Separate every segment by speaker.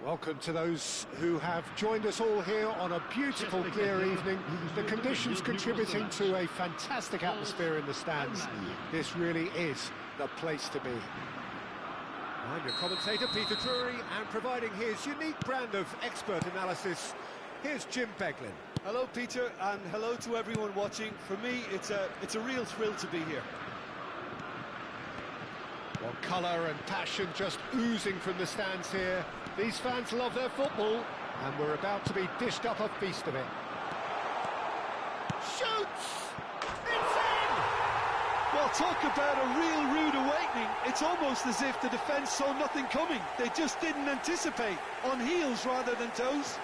Speaker 1: Welcome to those who have joined us all here on a beautiful, clear evening. The conditions contributing to a fantastic atmosphere in the stands. This really is the place to be. I'm your commentator, Peter Drury, and providing his unique brand of expert analysis, here's Jim Beglin.
Speaker 2: Hello, Peter, and hello to everyone watching. For me, it's a real thrill to be here.
Speaker 1: Well, colour and passion just oozing from the stands here. These fans love their football, and we're about to be dished up a feast of it. Shoots! It's in!
Speaker 2: Well, talk about a real rude awakening. It's almost as if the defence saw nothing coming. They just didn't anticipate, on heels rather than toes.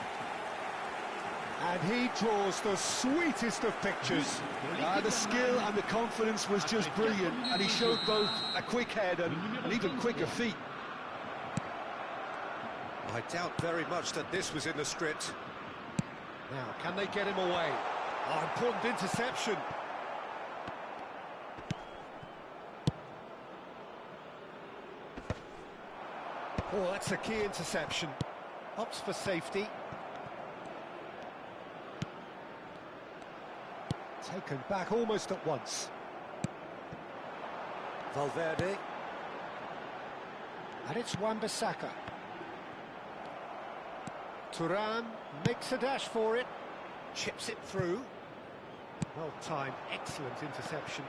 Speaker 1: And he draws the sweetest of pictures.
Speaker 2: The skill and the confidence was just brilliant, and he showed both a quick head and even quicker feet.
Speaker 1: I doubt very much that this was in the script. Now, can they get him away? Oh, important interception. Oh, that's a key interception. Opts for safety. Taken back almost at once. Valverde. And it's Wan-Bissaka. Thuram makes a dash for it. Chips it through. Well timed, excellent interception.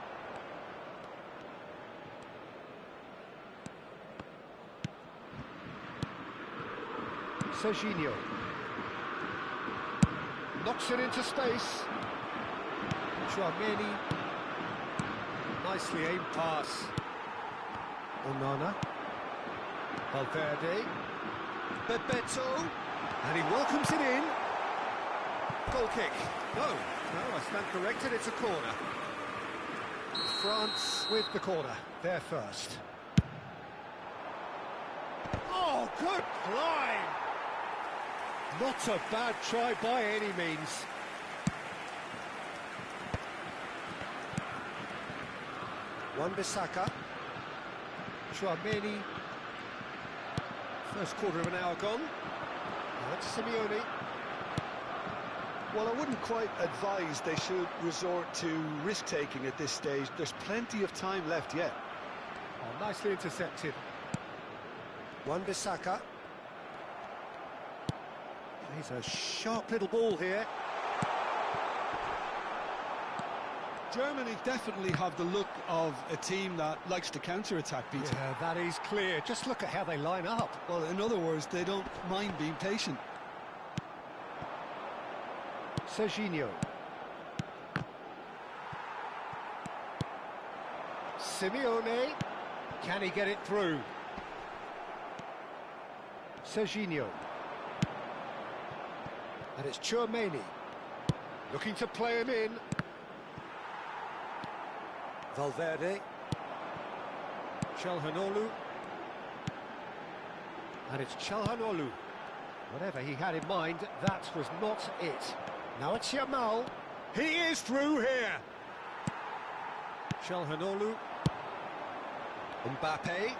Speaker 1: Serginho. Knocks it into space. Tchouaméni. Nicely aimed pass. Onana. Valverde. Bebeto. And he welcomes it in. Goal kick. No, I stand corrected, it's a corner. France with the corner, they're first. Oh, good climb! Not a bad try by any means. Wan-Bissaka. Tchouaméni. First quarter of an hour gone. That's Simeone.
Speaker 2: Well, I wouldn't quite advise they should resort to risk-taking at this stage. There's plenty of time left yet.
Speaker 1: Oh, nicely intercepted. Wan-Bissaka. He's a sharp little ball here.
Speaker 2: Germany definitely have the look of a team that likes to counter-attack, Peter.
Speaker 1: Yeah, that is clear. Just look at how they line up.
Speaker 2: Well, in other words, they don't mind being patient.
Speaker 1: Serginho. Simeone. Can he get it through? Serginho. And it's Tchouaméni. Looking to play him in. Valverde. Calhanoglu. And it's Calhanoglu. Whatever he had in mind, that was not it. Now it's Yamal. He is through here. Calhanoglu. Mbappe.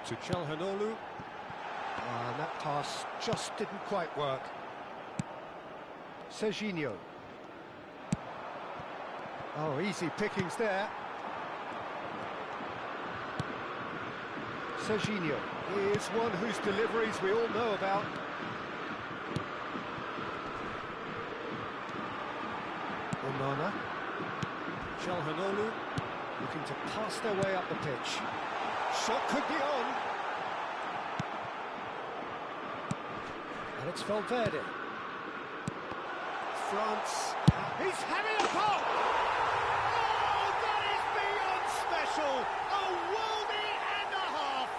Speaker 1: To Calhanoglu. And that pass just didn't quite work. Serginho. Oh, easy pickings there. Serginho is one whose deliveries we all know about. Onana. Calhanoglu looking to pass their way up the pitch. Shot could be on. And it's Valverde. France. He's having a pop! Oh, that is beyond special! A worldie and a half!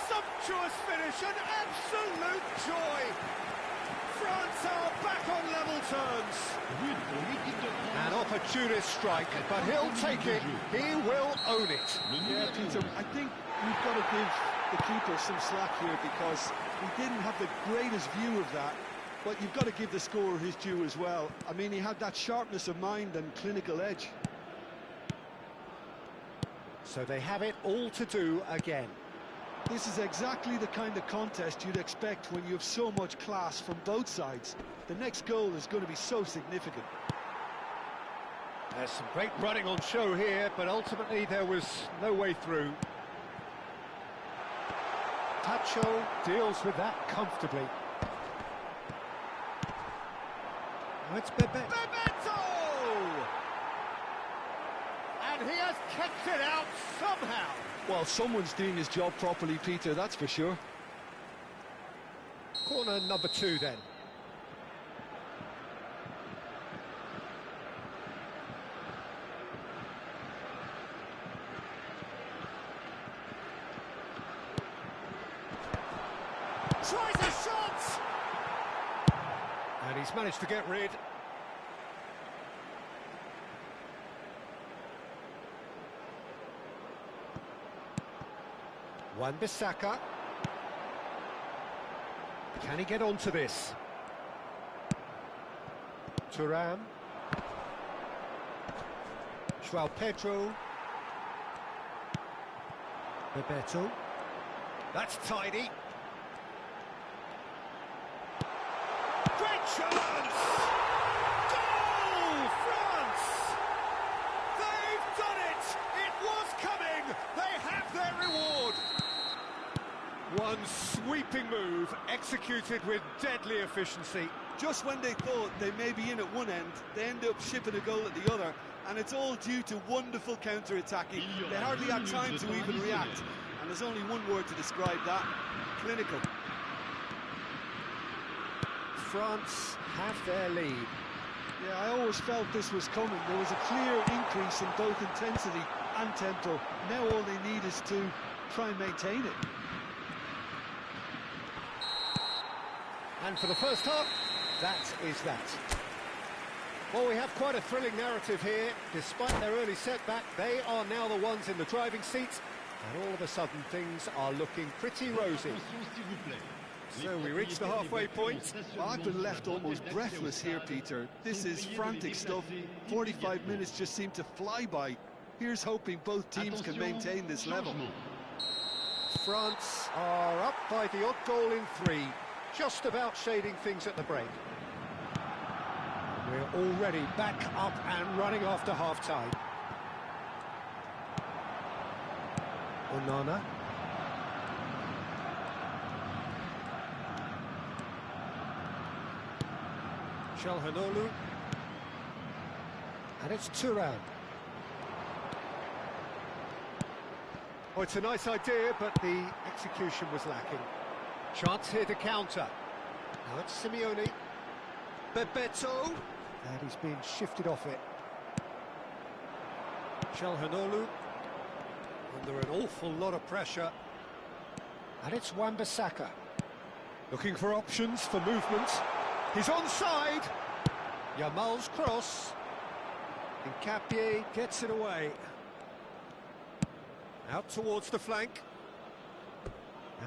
Speaker 1: Sumptuous finish, an absolute joy! France are back on level terms. An opportunist strike, but he'll take it. He will own it.
Speaker 2: Yeah, Peter, I think we've got to give the keeper some slack here because he didn't have the greatest view of that. But you've got to give the scorer his due as well. I mean, he had that sharpness of mind and clinical edge.
Speaker 1: So they have it all to do again.
Speaker 2: This is exactly the kind of contest you'd expect when you have so much class from both sides. The next goal is going to be so significant.
Speaker 1: There's some great running on show here, but ultimately there was no way through. Tacho deals with that comfortably. Now it's Bebeto! And he has kept it out somehow.
Speaker 2: Well, someone's doing his job properly, Peter, that's for sure.
Speaker 1: Corner number 2 then. Tries a shot! And he's managed to get rid. Wan-Bissaka. Can he get onto this? Thuram. João Pedro. Bebeto. That's tidy. Great chance! Goal, France! They've done it! It was coming! They have their reward! One sweeping move, executed with deadly efficiency.
Speaker 2: Just when they thought they may be in at one end, they end up shipping a goal at the other, and it's all due to wonderful counter-attacking. They hardly had time to even react, and there's only one word to describe that: clinical.
Speaker 1: France have their lead.
Speaker 2: Yeah, I always felt this was coming. There was a clear increase in both intensity and tempo. Now all they need is to try and maintain it.
Speaker 1: And for the first half, that is that. Well, we have quite a thrilling narrative here. Despite their early setback, they are now the ones in the driving seat, and all of a sudden things are looking pretty rosy. So we reach the halfway point.
Speaker 2: Well, I've been left almost breathless here, Peter. This is frantic stuff. 45 minutes just seem to fly by. Here's hoping both teams can maintain this level.
Speaker 1: France are up by the odd goal in 3, just about shading things at the break. We're already back up and running after half-time. Onana. Calhanoglu. And it's Thuram. Oh, it's a nice idea, but the execution was lacking. Chance here to counter. Now it's Simeone. Bebeto. And he's being shifted off it. Calhanoglu. Under an awful lot of pressure. And it's Wan-Bissaka. Looking for options for movement. He's onside. Yamal's cross. Nkapie gets it away. Out towards the flank.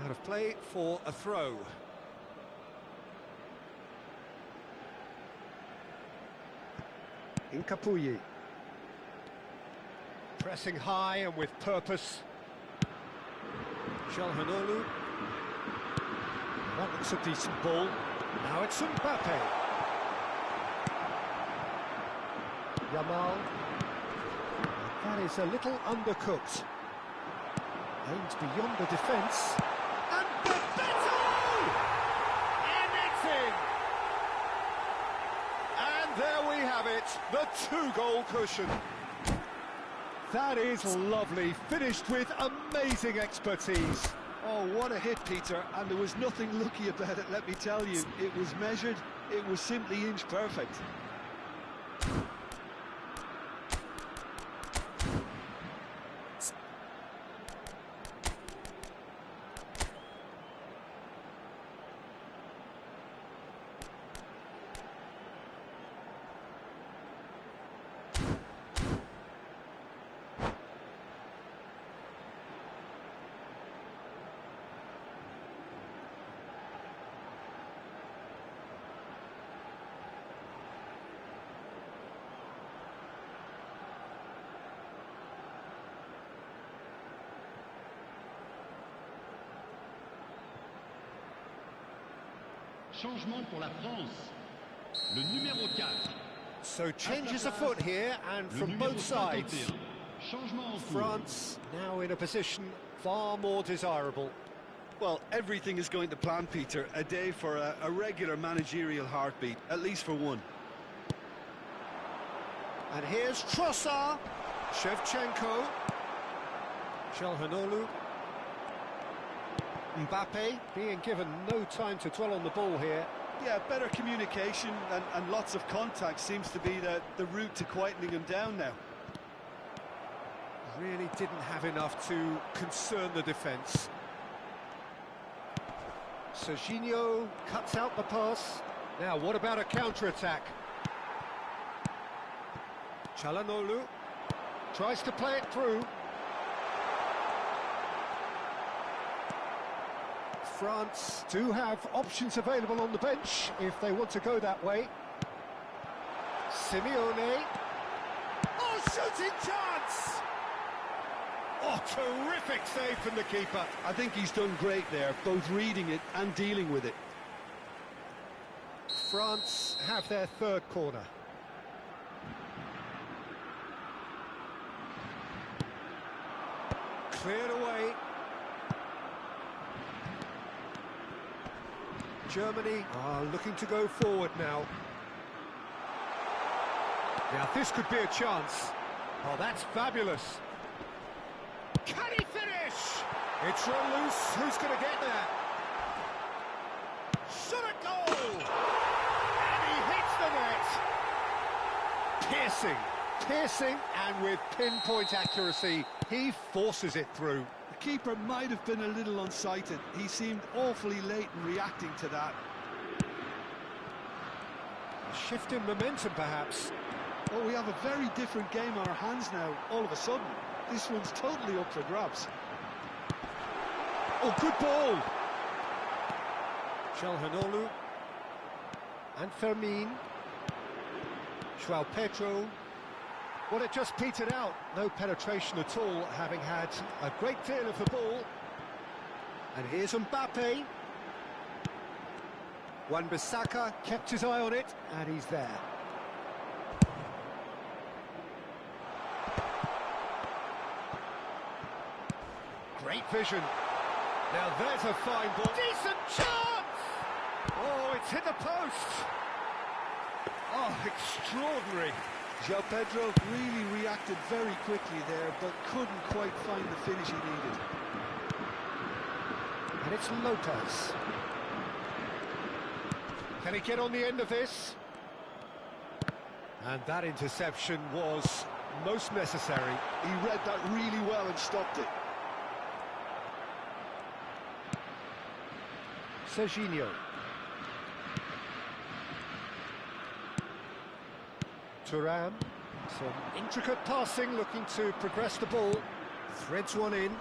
Speaker 1: Out of play for a throw. Nkapie. Pressing high and with purpose. Calhanoglu. That looks a decent ball. Now it's Mbappe. Yamal. That is a little undercooked. Aims beyond the defence. And Bebeto! And it's in! And there we have it, the 2-goal cushion. That is lovely, finished with amazing expertise.
Speaker 2: Oh, what a hit, Peter, and there was nothing lucky about it, let me tell you. It was measured, it was simply inch perfect.
Speaker 3: Changement pour la France. Le numéro 4.
Speaker 1: So changes afoot here, and from both sides.
Speaker 3: Changement en cours.
Speaker 1: France now in a position far more desirable.
Speaker 2: Well, everything is going to plan, Peter. A day for a regular managerial heartbeat, at least for one.
Speaker 1: And here's Trossard, Shevchenko, Calhanoglu, Mbappe being given no time to dwell on the ball here.
Speaker 2: Yeah, better communication and lots of contact seems to be the route to quietening him down now.
Speaker 1: Really didn't have enough to concern the defence. Serginho cuts out the pass. Now, what about a counter-attack? Calhanoglu tries to play it through. France do have options available on the bench if they want to go that way. Simeone. Oh, shooting chance! Oh, terrific save from the keeper.
Speaker 2: I think he's done great there, both reading it and dealing with it.
Speaker 1: France have their third corner. Cleared away. Germany are looking to go forward now. Now this could be a chance. Oh, that's fabulous. Can he finish? It's run loose. Who's going to get there? Shot a goal! And he hits the net. Piercing, and with pinpoint accuracy, he forces it through.
Speaker 2: The keeper might have been a little unsighted. He seemed awfully late in reacting to that.
Speaker 1: A shift in momentum, perhaps.
Speaker 2: Well, we have a very different game on our hands now, all of a sudden. This one's totally up for grabs.
Speaker 1: Oh, good ball! Calhanoglu and Fermin. João Pedro. Well, it just petered out. No penetration at all, having had a great deal of the ball. And here's Mbappe. Wan-Bissaka kept his eye on it, and he's there. Great vision. Now there's a fine ball. Decent chance! Oh, it's hit the post. Oh, extraordinary.
Speaker 2: João Pedro really reacted very quickly there, but couldn't quite find the finish he needed.
Speaker 1: And it's Lopez. Can he get on the end of this? And that interception was most necessary.
Speaker 2: He read that really well and stopped it.
Speaker 1: Serginho. Thuram. Some intricate passing, looking to progress the ball. Threads one in.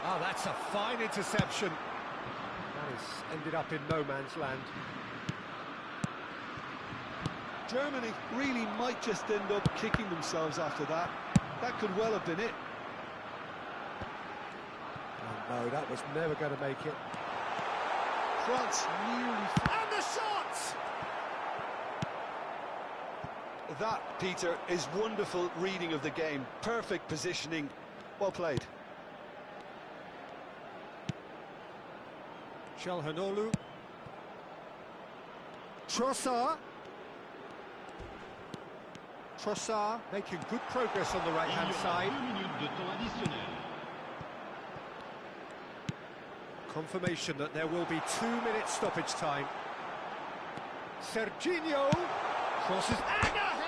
Speaker 1: Oh, that's a fine interception. That has ended up in no man's land.
Speaker 2: Germany really might just end up kicking themselves after that. That could well have been it.
Speaker 1: Oh, no, that was never going to make it.
Speaker 2: France nearly...
Speaker 1: And the shot!
Speaker 2: That, Peter, is wonderful reading of the game. Perfect positioning. Well played.
Speaker 1: Calhanoglu. Trossard. Trossard making good progress on the right-hand side.
Speaker 3: 2 minutes de temps additionnel.
Speaker 1: Confirmation that there will be 2 minutes stoppage time. Serginho crosses and a header!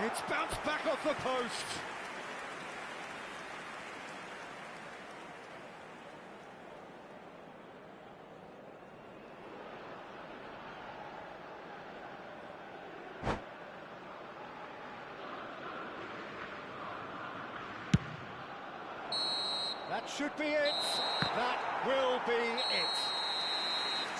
Speaker 1: It's bounced back off the post. That should be it. That will be it.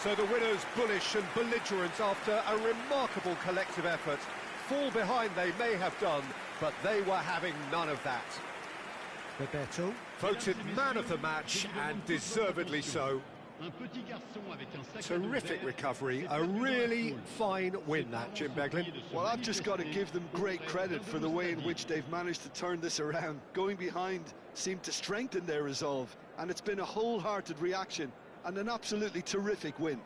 Speaker 1: So the winners bullish and belligerent after a remarkable collective effort. Fall behind they may have done, but they were having none of that. Bebeto voted man of the match, and deservedly so.
Speaker 3: Un petit garçon avec un sac à dos
Speaker 4: Terrific
Speaker 3: vert.
Speaker 4: recovery,
Speaker 3: C'est
Speaker 4: a
Speaker 3: pas de
Speaker 4: really
Speaker 3: la foule.
Speaker 4: fine win
Speaker 3: Ses
Speaker 4: that,
Speaker 3: parents
Speaker 4: Jim
Speaker 3: sont
Speaker 4: Beglin.
Speaker 3: priés de se
Speaker 2: Well, I've just got to
Speaker 3: manifester
Speaker 2: give them great
Speaker 3: auprès
Speaker 2: credit
Speaker 3: d'un
Speaker 2: for
Speaker 3: de
Speaker 2: the
Speaker 3: nos
Speaker 2: way in
Speaker 3: stadiers.
Speaker 2: which they've managed to turn this around. Going behind seemed to strengthen their resolve, and it's been a wholehearted reaction and an absolutely terrific win.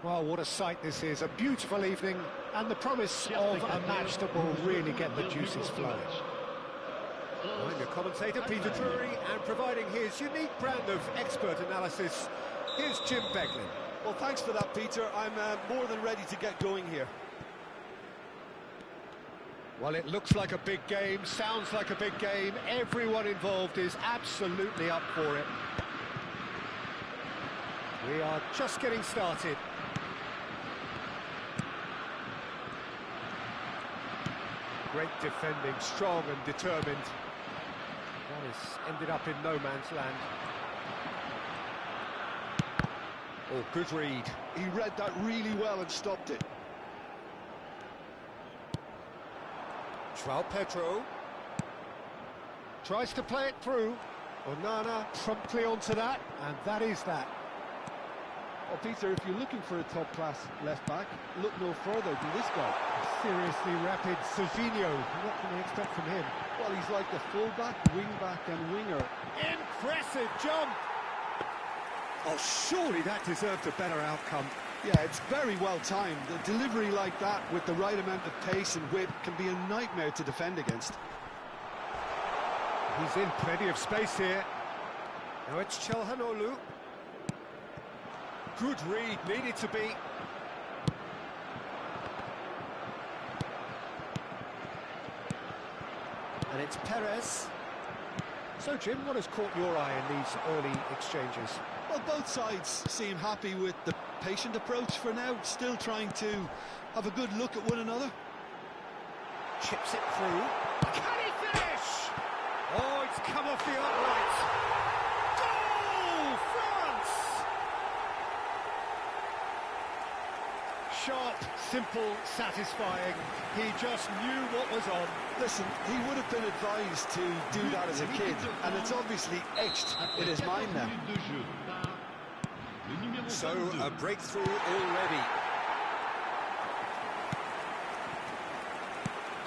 Speaker 4: Well, what a sight this is. A beautiful evening and the promise of a match that will really get the juices flowing. I'm your commentator, Peter Drury, and providing his unique brand of expert analysis, here's Jim Beglin.
Speaker 2: Well, thanks for that, Peter. I'm more than ready to get going here.
Speaker 4: Well, it looks like a big game, sounds like a big game. Everyone involved is absolutely up for it. We are just getting started. Great defending, strong and determined. That has ended up in no man's land. Oh, good read.
Speaker 2: He read that really well and stopped it.
Speaker 4: João Pedro tries to play it through. Onana promptly onto that, and that is that.
Speaker 2: Well, Peter, if you're looking for a top-class left-back, look no further than this guy.
Speaker 4: Seriously rapid Serginho. What can we expect from him?
Speaker 2: Well, he's like a full-back, wing-back and winger.
Speaker 4: Impressive jump! Oh, surely that deserved a better outcome.
Speaker 2: Yeah, it's very well timed. The delivery like that with the right amount of pace and whip can be a nightmare to defend against.
Speaker 4: He's in plenty of space here. Now it's Çalhanoğlu. Good read, needed to be. And it's Perez. So, Jim, what has caught your eye in these early exchanges?
Speaker 2: Well, both sides seem happy with the patient approach for now, still trying to have a good look at one another.
Speaker 4: Chips it through. Can he finish? Oh, it's come off the upright. Goal, France! Sharp, simple, satisfying. He just knew what was on.
Speaker 2: Listen, he would have been advised to do that as a kid, and it's obviously etched in his mind now.
Speaker 4: So, a breakthrough already.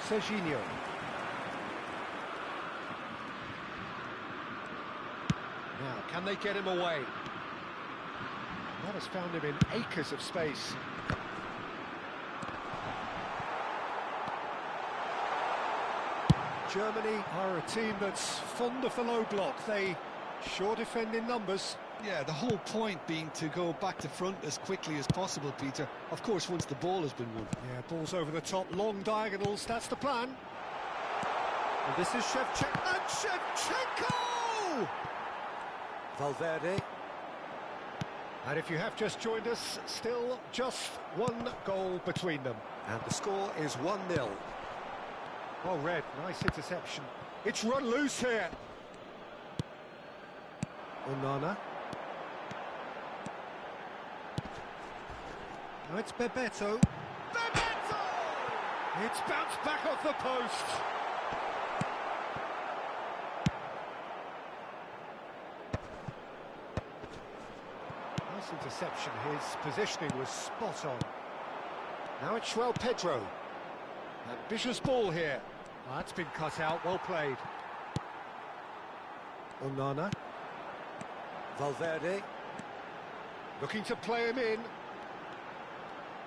Speaker 4: Serginho. Now, can they get him away? That has found him in acres of space. Germany are a team that's fond of the low block. They sure defend in numbers.
Speaker 2: Yeah, the whole point being to go back to front as quickly as possible, Peter. Of course, once the ball has been won.
Speaker 4: Yeah, ball's over the top, long diagonals, that's the plan. And this is Shevchenko. And Shevchenko! Valverde. And if you have just joined us, still just one goal between them. And the score is 1-0. Oh, Red, nice interception. It's run loose here. Onana. Now it's Bebeto. Bebeto! It's bounced back off the post. Nice interception. His positioning was spot on. Now it's João Pedro. Ambitious ball here. Oh, that's been cut out, well played. Onana. Valverde. Looking to play him in.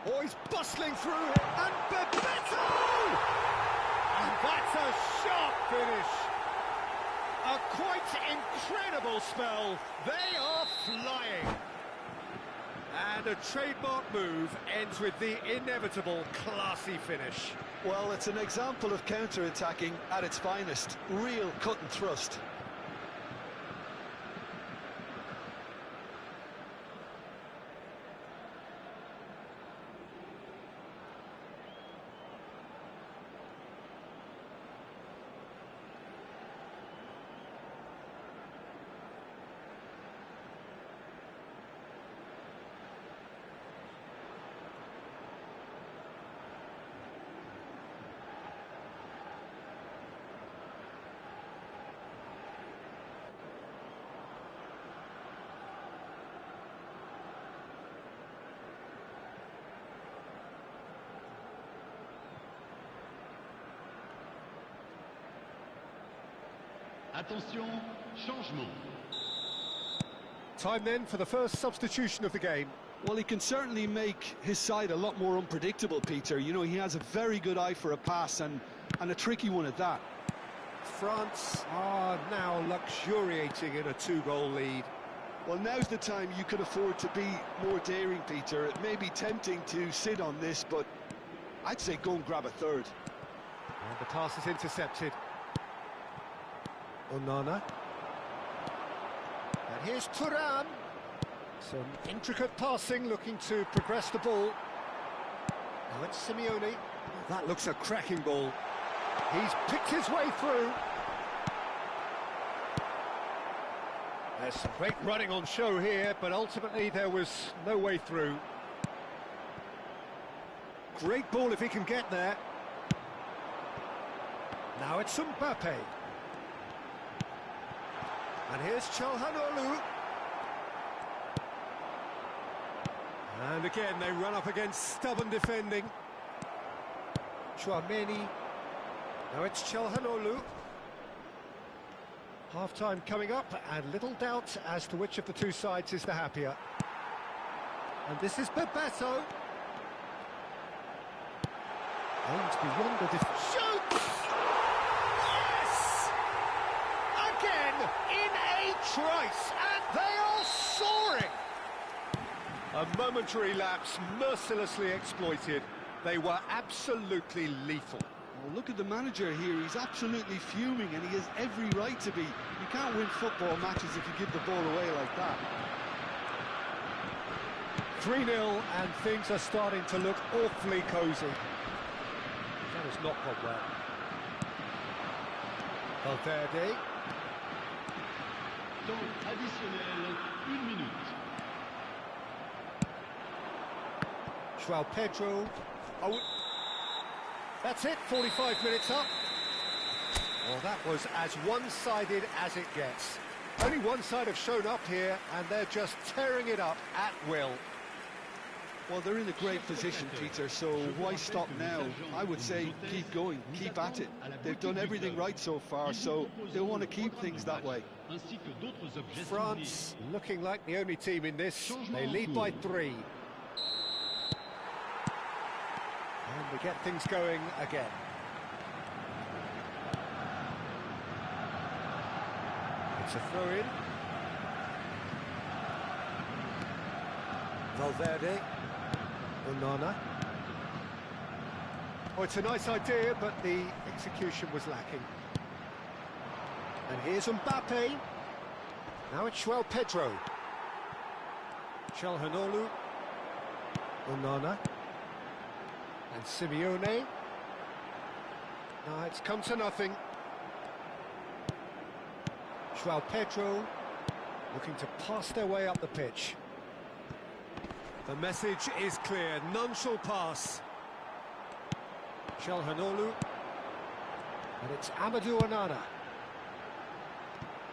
Speaker 4: Oh, he's bustling through it. And Bebeto! And that's a sharp finish. A quite incredible spell. They are flying. And a trademark move ends with the inevitable classy finish.
Speaker 2: Well, it's an example of counter-attacking at its finest. Real cut and thrust.
Speaker 3: Attention, changement.
Speaker 4: Time then for the first substitution of the game.
Speaker 2: Well, he can certainly make his side a lot more unpredictable, Peter. You know, he has a very good eye for a pass and a tricky one at that.
Speaker 4: France are now luxuriating in a 2-goal lead.
Speaker 2: Well, now's the time you can afford to be more daring, Peter. It may be tempting to sit on this, but I'd say go and grab a third.
Speaker 4: And the pass is intercepted. Onana. And here's Thuram. Some intricate passing, looking to progress the ball. Now it's Simeone. That looks a cracking ball. He's picked his way through. There's some great running on show here, but ultimately there was no way through. Great ball if he can get there. Now it's Mbappe. And here's Çalhanoğlu. And again, they run up against stubborn defending. Tchouaméni. Now it's Çalhanoğlu. Half-time coming up, and little doubt as to which of the two sides is the happier. And this is Bebeto. Aims beyond the shoots! Yes! Again, in a trice, and they are soaring! A momentary lapse, mercilessly exploited. They were absolutely lethal.
Speaker 2: Well, look at the manager here. He's absolutely fuming, and he has every right to be. You can't win football matches if you give the ball away like that.
Speaker 4: 3-0, and things are starting to look awfully cosy. That has not gone well. Valverde.
Speaker 3: Temps additionnel, 1 minute.
Speaker 4: João Pedro. Oh, that's it, 45 minutes up. Well, that was as one-sided as it gets. Only one side have shown up here, and they're just tearing it up at will.
Speaker 2: Well, they're in a great position, Peter, so why stop now? I would say keep going, keep at it. They've done everything right so far, so they'll want to keep things that way.
Speaker 4: France looking like the only team in this. They lead by 3. And we get things going again. It's a throw-in. Valverde. Onana. Oh, it's a nice idea, but the execution was lacking. And here's Mbappe. Now it's João Pedro. Çalhanoğlu. Onana. And Simeone. Now it's come to nothing. João Pedro looking to pass their way up the pitch. The message is clear, none shall pass. Çalhanoğlu. And it's Amadou Onana.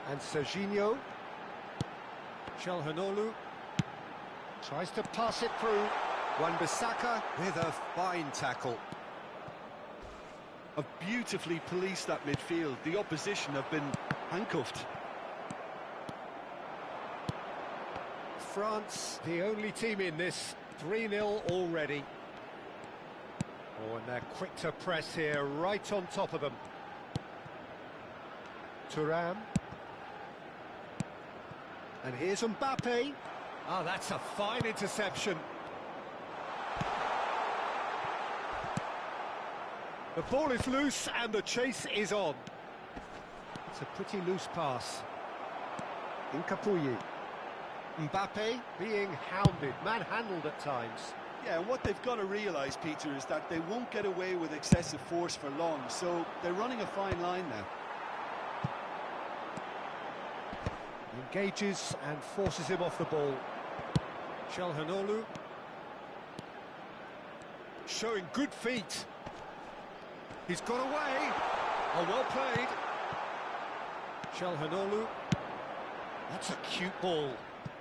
Speaker 4: And Serginho. Çalhanoğlu tries to pass it through. Wan-Bissaka with a fine tackle.
Speaker 2: Have beautifully policed that midfield. The opposition have been handcuffed.
Speaker 4: France, the only team in this, 3-0 already. Oh, and they're quick to press here, right on top of them. Thuram. And here's Mbappe. Ah, that's a fine interception. The ball is loose and the chase is on. It's a pretty loose pass. Nkapoui. Mbappe being hounded, manhandled at times.
Speaker 2: Yeah, and what they've got to realise, Peter, is that they won't get away with excessive force for long, so they're running a fine line now.
Speaker 4: Engages and forces him off the ball. Çalhanoğlu. Showing good feet. He's got away. Oh, well played. Çalhanoğlu. That's a cute ball.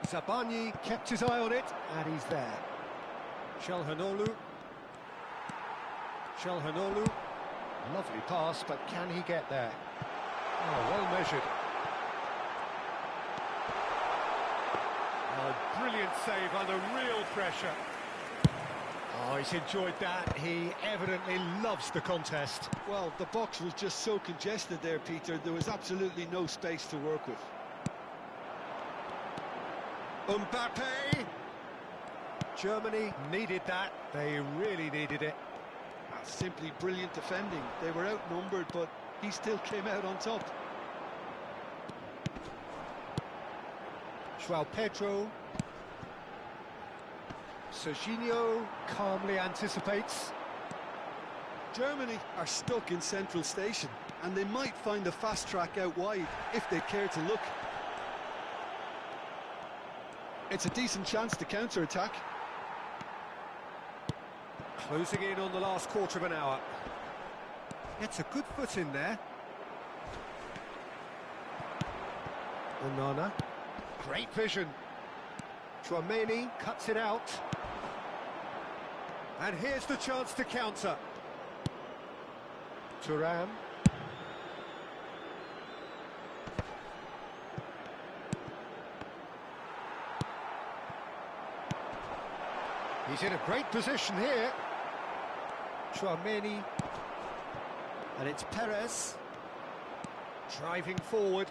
Speaker 4: Zabarnyi kept his eye on it, and he's there. Çalhanoğlu. Çalhanoğlu. Lovely pass, but can he get there? Oh, well measured. Oh, brilliant save under real pressure. Oh, he's enjoyed that. He evidently loves the contest.
Speaker 2: Well, the box was just so congested there, Peter. There was absolutely no space to work with.
Speaker 4: Mbappe! Germany needed that. They really needed it.
Speaker 2: That's simply brilliant defending. They were outnumbered, but he still came out on top.
Speaker 4: João Pedro. Serginho calmly anticipates.
Speaker 2: Germany are stuck in Central Station, and they might find a fast track out wide if they care to look. It's a decent chance to counter-attack.
Speaker 4: Closing in on the last quarter of an hour. Gets a good foot in there. Onana. Great vision. Tchouaméni cuts it out. And here's the chance to counter. Thuram. He's in a great position here. Tchouaméni. And it's Perez. Driving forward.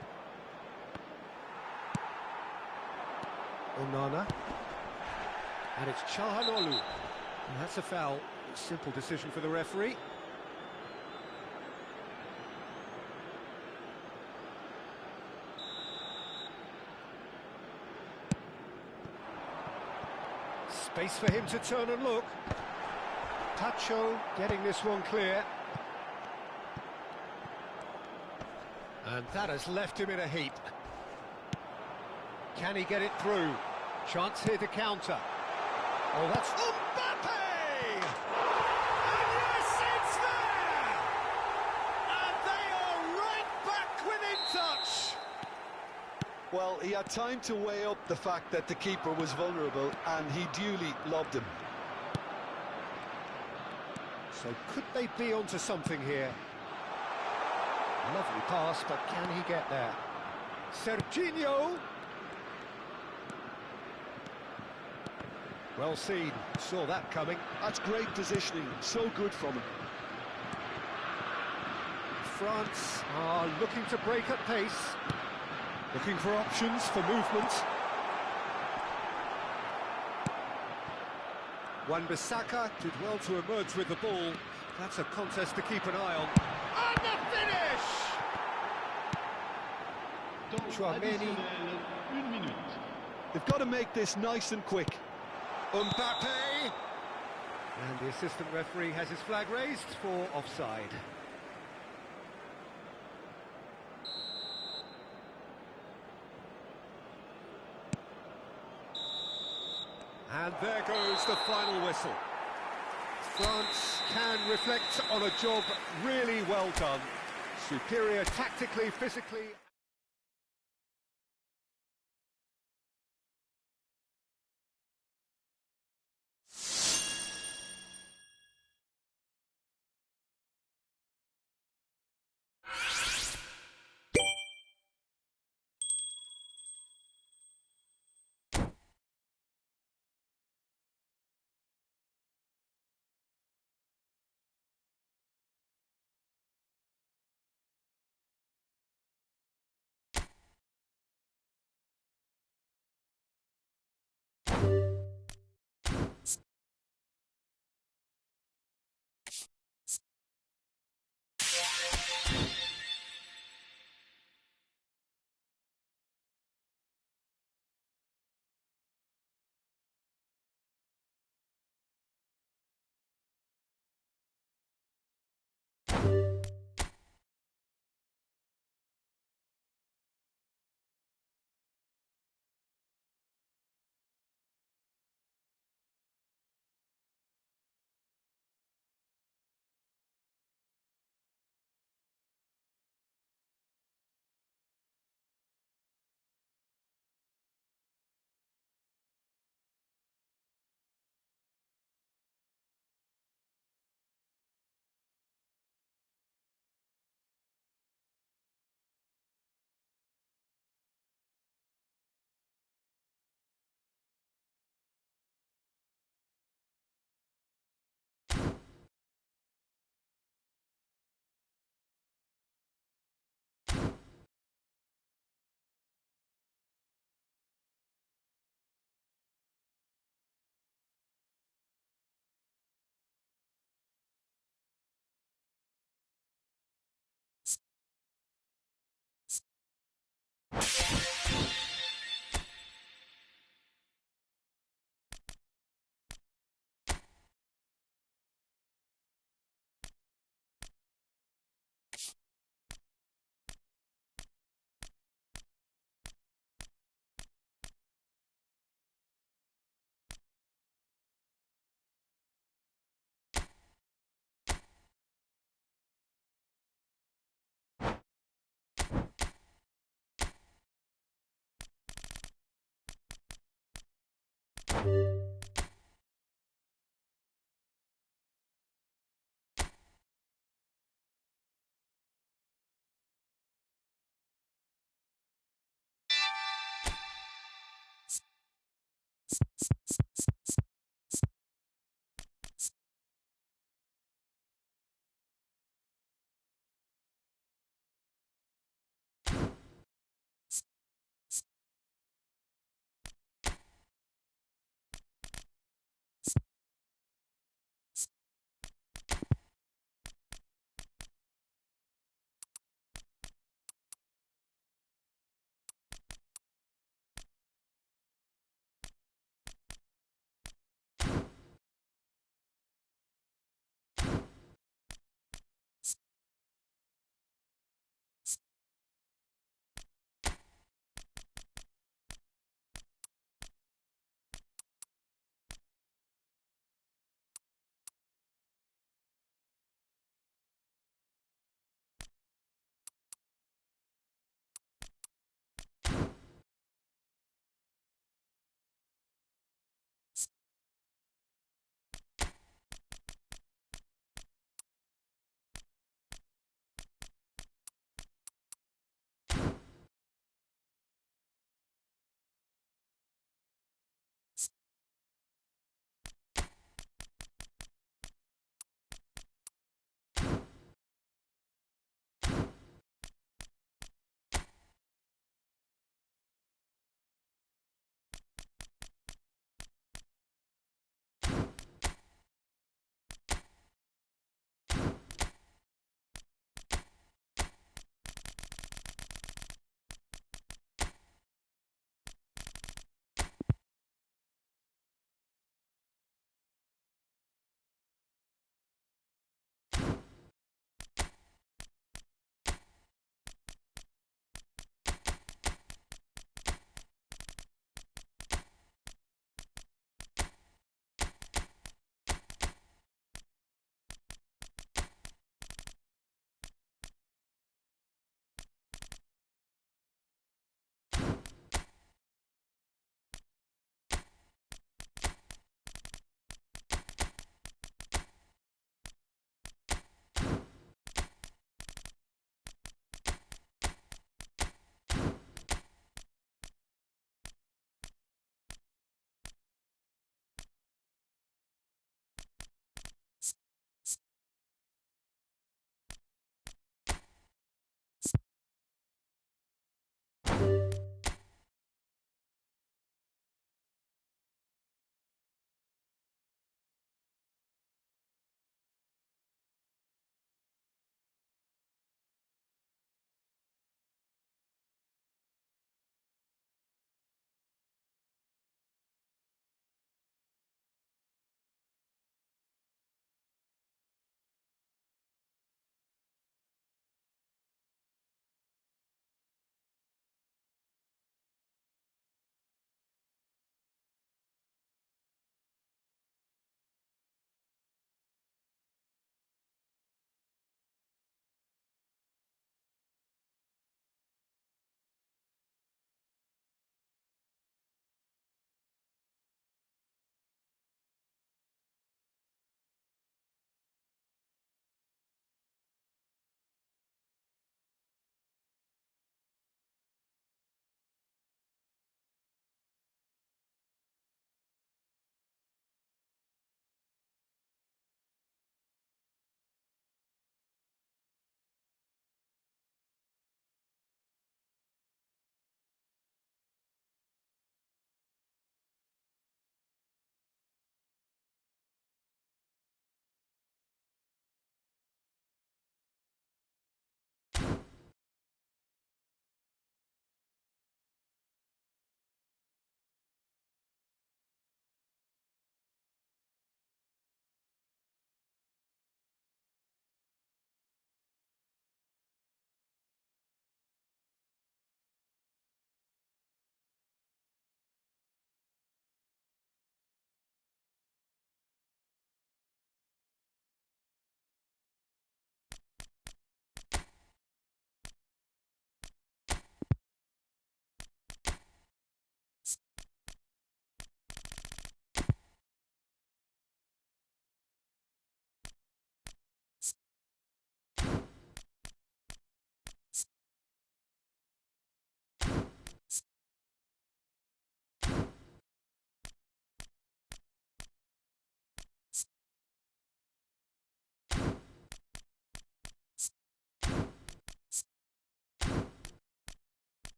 Speaker 4: Onana. And it's Çalhanoğlu. And that's a foul. Simple decision for the referee. Space for him to turn and look. Pacho getting this one clear. And that has left him in a heap. Can he get it through? Chance here to counter. Oh, that's Mbappe! And yes, it's there! And they are right back within touch.
Speaker 2: Well, he had time to weigh up the fact that the keeper was vulnerable, and he duly lobbed him.
Speaker 4: So could they be onto something here? Lovely pass, but can he get there? Serginho! Well seen, saw that coming.
Speaker 2: That's great positioning, so good from him.
Speaker 4: France are looking to break at pace. Looking for options for movement. Wan-Bissaka did well to emerge with the ball. That's a contest to keep an eye on. And the finish!
Speaker 3: Temps
Speaker 4: Tchouaméni.
Speaker 3: additionnel, 1 minute.
Speaker 2: They've got to make this nice and quick.
Speaker 4: Mbappe! And the assistant referee has his flag raised for offside. And there goes the final whistle. France can reflect on a job really well done. Superior tactically, physically.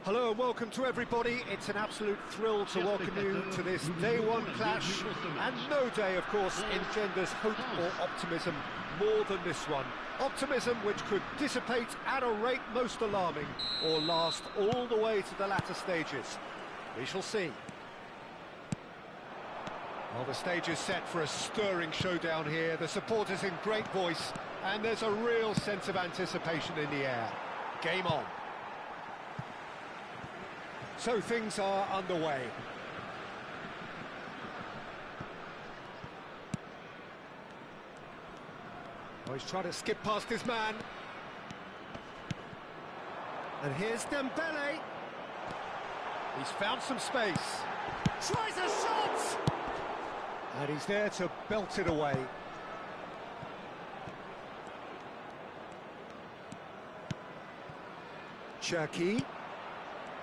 Speaker 4: Hello and welcome to everybody. It's an absolute thrill to welcome you to this day one clash, and no day, of course, engenders hope or optimism more than this one. Optimism which could dissipate at a rate most alarming, or last all the way to the latter stages. We shall see. Well, the stage is set for a stirring showdown here. The supporters in great voice, and there's a real sense of anticipation in the air. Game on. So things are underway. Oh, he's trying to skip past his man. And here's Dembele. He's found some space. Tries a shot! And he's there to belt it away. Cherki.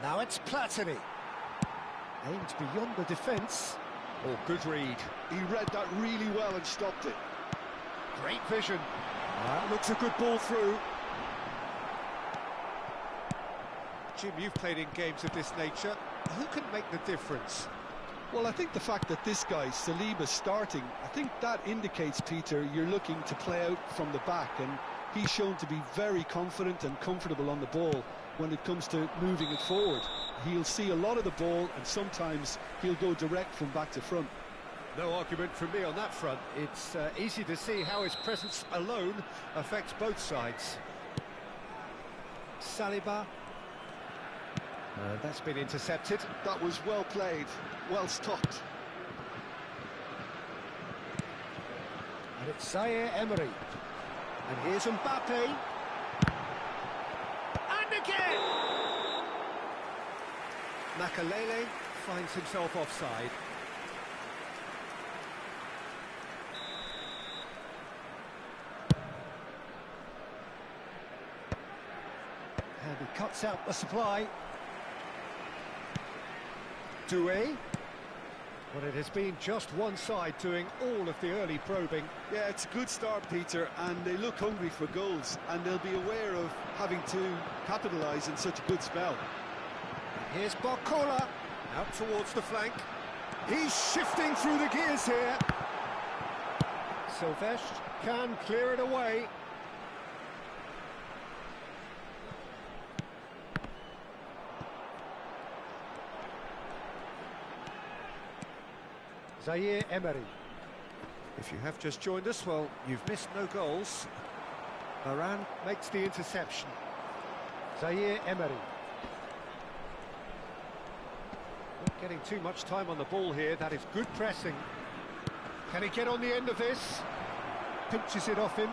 Speaker 4: Now it's Platini. Aimed beyond the defence. Oh, good read.
Speaker 2: He read that really well and stopped it.
Speaker 4: Great vision. That looks a good ball through. Jim, you've played in games of this nature. Who can make the difference?
Speaker 2: Well, I think the fact that this guy, Saliba's starting, I think that indicates, Peter, you're looking to play out from the back, and he's shown to be very confident and comfortable on the ball when it comes to moving it forward. He'll see a lot of the ball, and sometimes he'll go direct from back to front.
Speaker 4: No argument from me on that front. It's easy to see how his presence alone affects both sides. Saliba. That's been intercepted.
Speaker 2: That was well played, well stopped.
Speaker 4: And it's Zaire Emery. And here's Mbappe. And again! Makalele finds himself offside. And he cuts out the supply. Doué. Well, it has been just one side doing all of the early probing.
Speaker 2: Yeah, it's a good start, Peter, and they look hungry for goals, and they'll be aware of having to capitalise in such a good spell.
Speaker 4: Here's Barcola, out towards the flank. He's shifting through the gears here. Silvestre can clear it away. Zaire Emery. If you have just joined us, well, you've missed no goals. Varane makes the interception. Zaire Emery. Not getting too much time on the ball here. That is good pressing. Can he get on the end of this? Pinches it off him.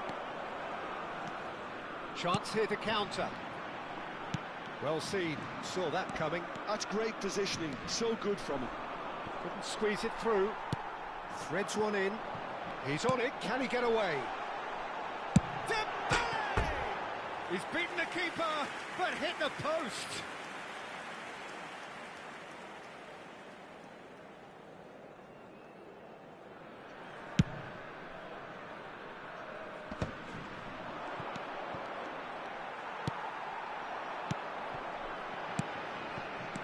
Speaker 4: Chance here to counter. Well seen. Saw that coming.
Speaker 2: That's great positioning. So good from him.
Speaker 4: Couldn't squeeze it through. Threads one in. He's on it. Can he get away? Dembele! He's beaten the keeper, but hit the post.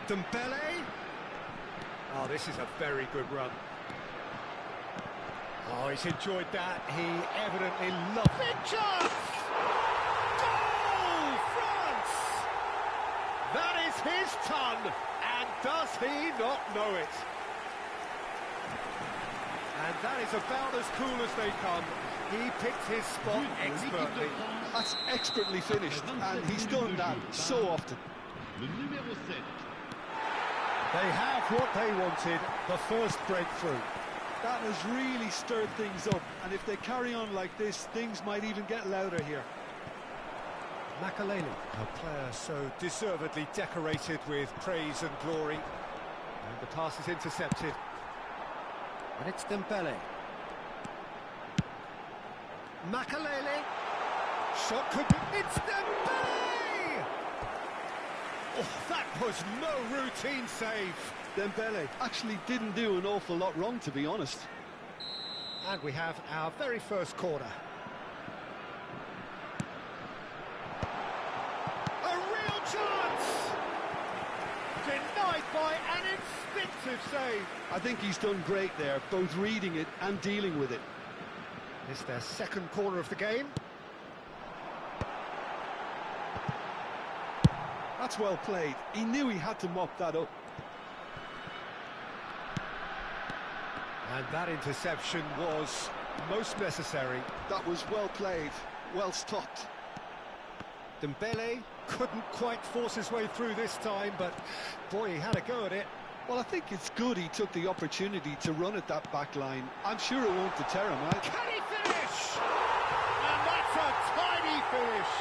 Speaker 4: Dembele. Oh, this is a very good run. Oh, he's enjoyed that. He evidently loved it. Chance! Goal, France! That is his ton, and does he not know it? And that is about as cool as they come. He picked his spot expertly.
Speaker 2: That's expertly finished, and he's done that so often.
Speaker 3: Le numéro 7.
Speaker 4: They have what they wanted, the first breakthrough.
Speaker 2: That has really stirred things up, and if they carry on like this, things might even get louder here.
Speaker 4: Makaleli, a player so deservedly decorated with praise and glory. And the pass is intercepted. And it's Dembele. Makaleli. Shot could be... It's Dembele! Oh, that was no routine save.
Speaker 2: Dembele actually didn't do an awful lot wrong, to be honest.
Speaker 4: And we have our very first corner. A real chance! Denied by an instinctive save.
Speaker 2: I think he's done great there, both reading it and dealing with it.
Speaker 4: It's their second corner of the game.
Speaker 2: That's well played. He knew he had to mop that up.
Speaker 4: And that interception was most necessary.
Speaker 2: That was well played, well stopped.
Speaker 4: Dembele couldn't quite force his way through this time, but boy, he had a go at it.
Speaker 2: Well, I think it's good he took the opportunity to run at that back line. I'm sure it won't deter him, right?
Speaker 4: Can he finish? And that's a tiny finish.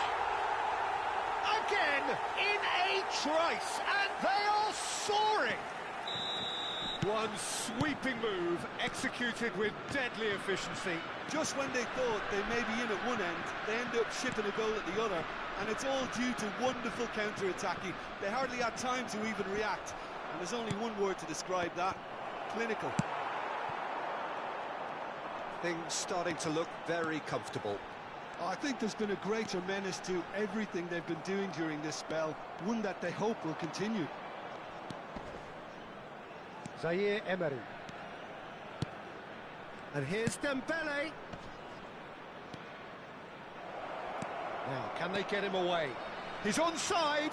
Speaker 4: Again, in a trice, and they are soaring. One sweeping move, executed with deadly efficiency.
Speaker 2: Just when they thought they may be in at one end, they end up shipping a goal at the other, and it's all due to wonderful counter-attacking. They hardly had time to even react, and there's only one word to describe that: clinical.
Speaker 4: Things starting to look very comfortable.
Speaker 2: I think there's been a greater menace to everything they've been doing during this spell, one that they hope will continue.
Speaker 4: Zaire Emery. And here's Dembele. Now, can they get him away? He's onside.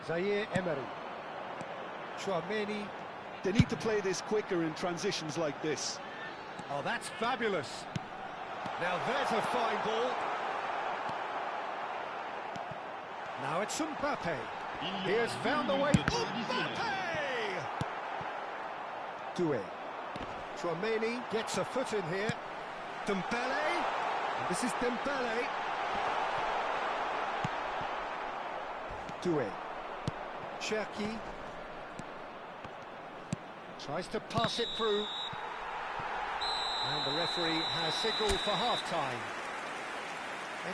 Speaker 4: Zaire Emery. Chouameni.
Speaker 2: They need to play this quicker in transitions like this.
Speaker 4: Oh, that's fabulous. Now there's a fine ball. Now it's Mbappe. He has found the way. Mbappe! Doué. Chouameni gets a foot in here. Dembele. This is Dembele. Doué. Cherki. Tries to pass it through. And the referee has signalled for half-time.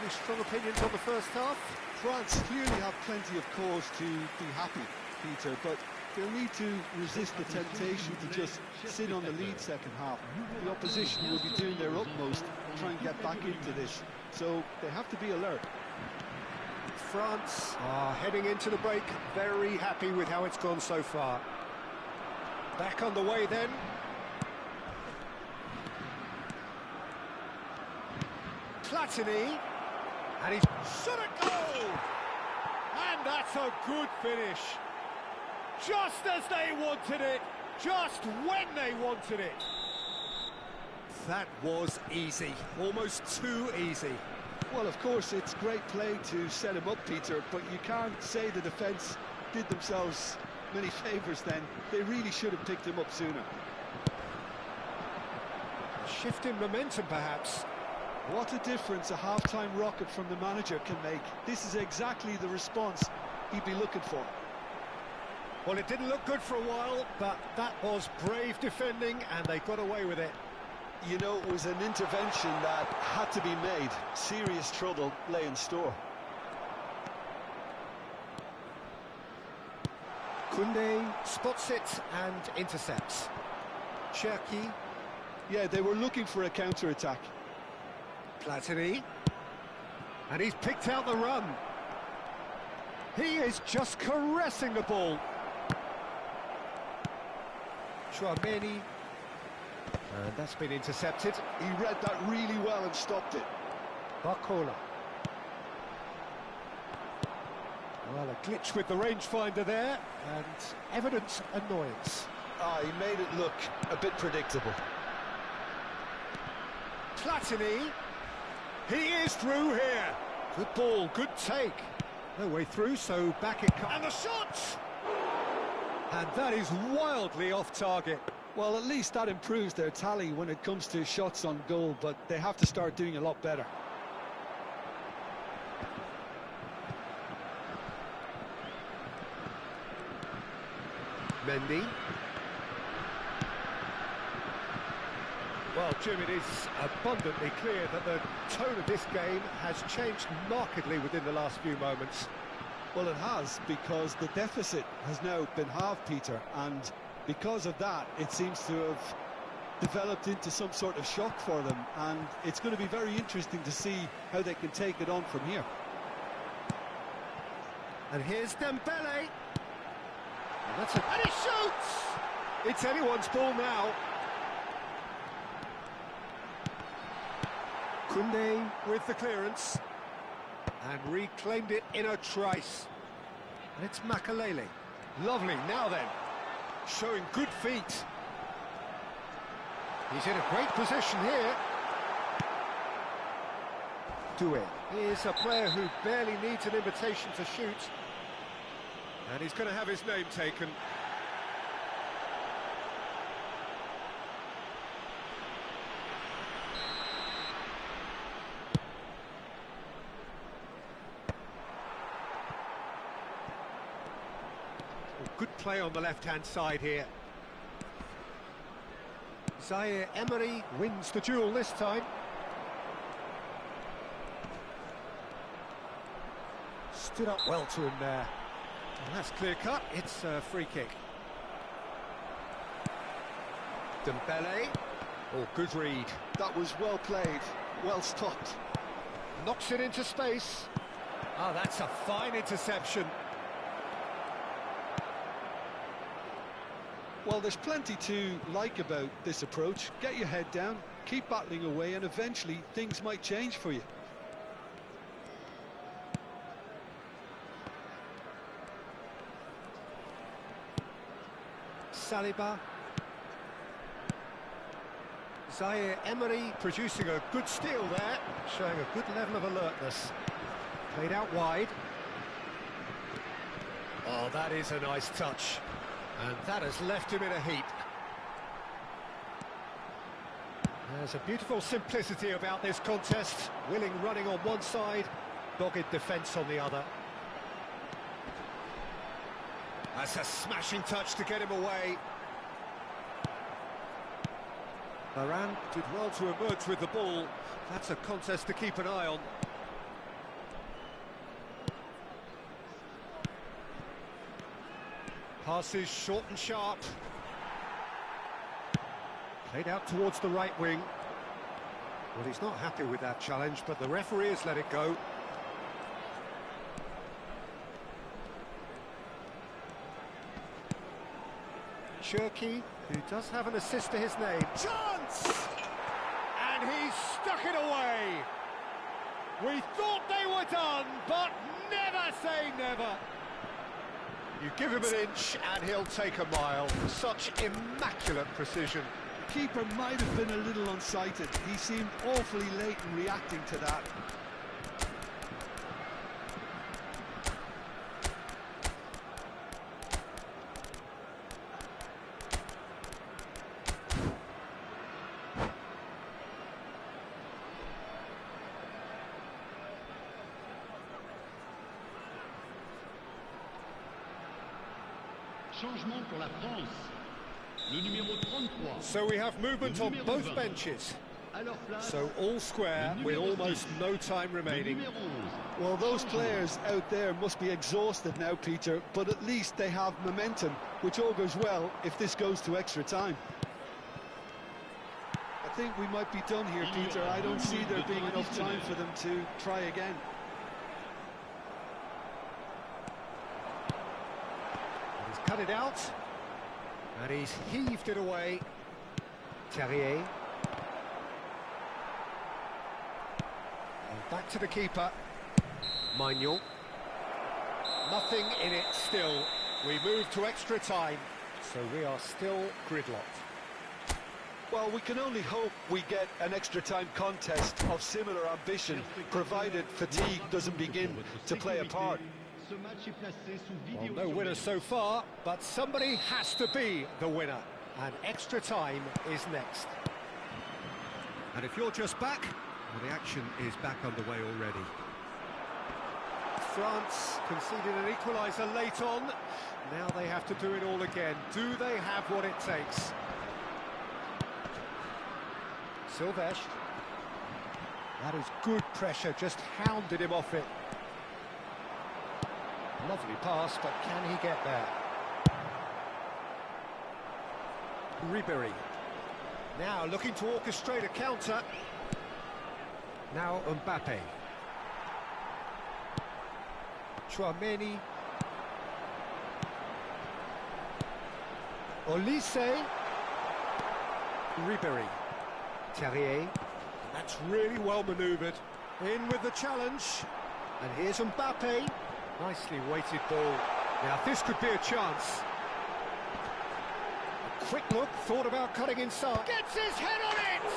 Speaker 4: Any strong opinions on the first half?
Speaker 2: France clearly have plenty of cause to be happy, Peter, but they'll need to resist the temptation to just sit on the lead second half. The opposition will be doing their utmost to try and get back into this, so they have to be alert.
Speaker 4: France are heading into the break very happy with how it's gone so far. Back on the way then. Platini, and he's shot a goal! And that's a good finish. Just as they wanted it, just when they wanted it. That was easy, almost too easy.
Speaker 2: Well, of course, it's great play to set him up, Peter, but you can't say the defence did themselves many favours then. They really should have picked him up sooner.
Speaker 4: A shift in momentum, perhaps.
Speaker 2: What a difference a half-time rocket from the manager can make. This is exactly the response he'd be looking for.
Speaker 4: Well, it didn't look good for a while, but that was brave defending, and they got away with it.
Speaker 2: You know, it was an intervention that had to be made. Serious trouble lay in store.
Speaker 4: Koundé spots it and intercepts. Cherki.
Speaker 2: Yeah, they were looking for a counter-attack.
Speaker 4: Platini. And he's picked out the run. He is just caressing the ball. Chouameni. And that's been intercepted.
Speaker 2: He read that really well and stopped it.
Speaker 4: Barcola. Well, a glitch with the rangefinder there, and evident annoyance.
Speaker 2: He made it look a bit predictable.
Speaker 4: Platini. He is through here. Good ball, good take. No way through, so back it comes. And the shot! And that is wildly off target.
Speaker 2: Well, at least that improves their tally when it comes to shots on goal, but they have to start doing a lot better.
Speaker 4: Mendy. Well, Jim, it is abundantly clear that the tone of this game has changed markedly within the last few moments.
Speaker 2: Well, it has, because the deficit has now been halved, Peter, and because of that, it seems to have developed into some sort of shock for them, and it's going to be very interesting to see how they can take it on from here.
Speaker 4: And here's Dembele. And he shoots! It's anyone's ball now. Koundé with the clearance. And reclaimed it in a trice. And it's Makalele. Lovely, now then. Showing good feet. He's in a great position here. Doué is a player who barely needs an invitation to shoot. And he's going to have his name taken. Good play on the left-hand side here. Zaire Emery wins the duel this time. Stood up well to him there. And that's clear-cut. It's a free kick. Dembele. Oh, good read.
Speaker 2: That was well played, well stopped.
Speaker 4: Knocks it into space. Ah, that's a fine interception.
Speaker 2: Well, there's plenty to like about this approach. Get your head down, keep battling away, and eventually things might change for you.
Speaker 4: Saliba. Zaire Emery producing a good steal there, showing a good level of alertness. Played out wide. Oh, that is a nice touch. And that has left him in a heap. There's a beautiful simplicity about this contest. Willing running on one side, dogged defence on the other. That's a smashing touch to get him away. Varane did well to emerge with the ball. That's a contest to keep an eye on. Passes short and sharp. Played out towards the right wing. Well, he's not happy with that challenge, but the referee has let it go. Cherki, who does have an assist to his name. Chance! And he's stuck it away. We thought they were done, but never say never. You give him an inch and he'll take a mile. Such immaculate precision.
Speaker 2: The keeper might have been a little unsighted. He seemed awfully late in reacting to that.
Speaker 3: Changement pour la France. Le numéro 33.
Speaker 4: So we have movement on both benches. So all square with almost no time remaining.
Speaker 2: Well, those players out there must be exhausted now, Peter, but at least they have momentum, which augurs well if this goes to extra time. I think we might be done here, Peter. I don't see there being enough time for them to try again.
Speaker 4: He's cut it out, and he's heaved it away. Terrier. And back to the keeper. Maignan. Nothing in it still. We move to extra time, so we are still gridlocked.
Speaker 2: Well, we can only hope we get an extra time contest of similar ambition, provided fatigue doesn't begin to play a part.
Speaker 4: Well, no winner so far, but somebody has to be the winner, and extra time is next. And if you're just back, well, the action is back underway already. France conceded an equaliser late on. Now they have to do it all again. Do they have what it takes? Silvestre. That is good pressure, just hounded him off it. Lovely pass, but can he get there? Ribéry. Now looking to orchestrate a counter. Now Mbappe. Chouameni. Olise. Ribéry. Terrier. That's really well manoeuvred. In with the challenge. And here's Mbappe. Nicely weighted ball. Now this could be a chance. A quick look, thought about cutting inside. Gets his head on it!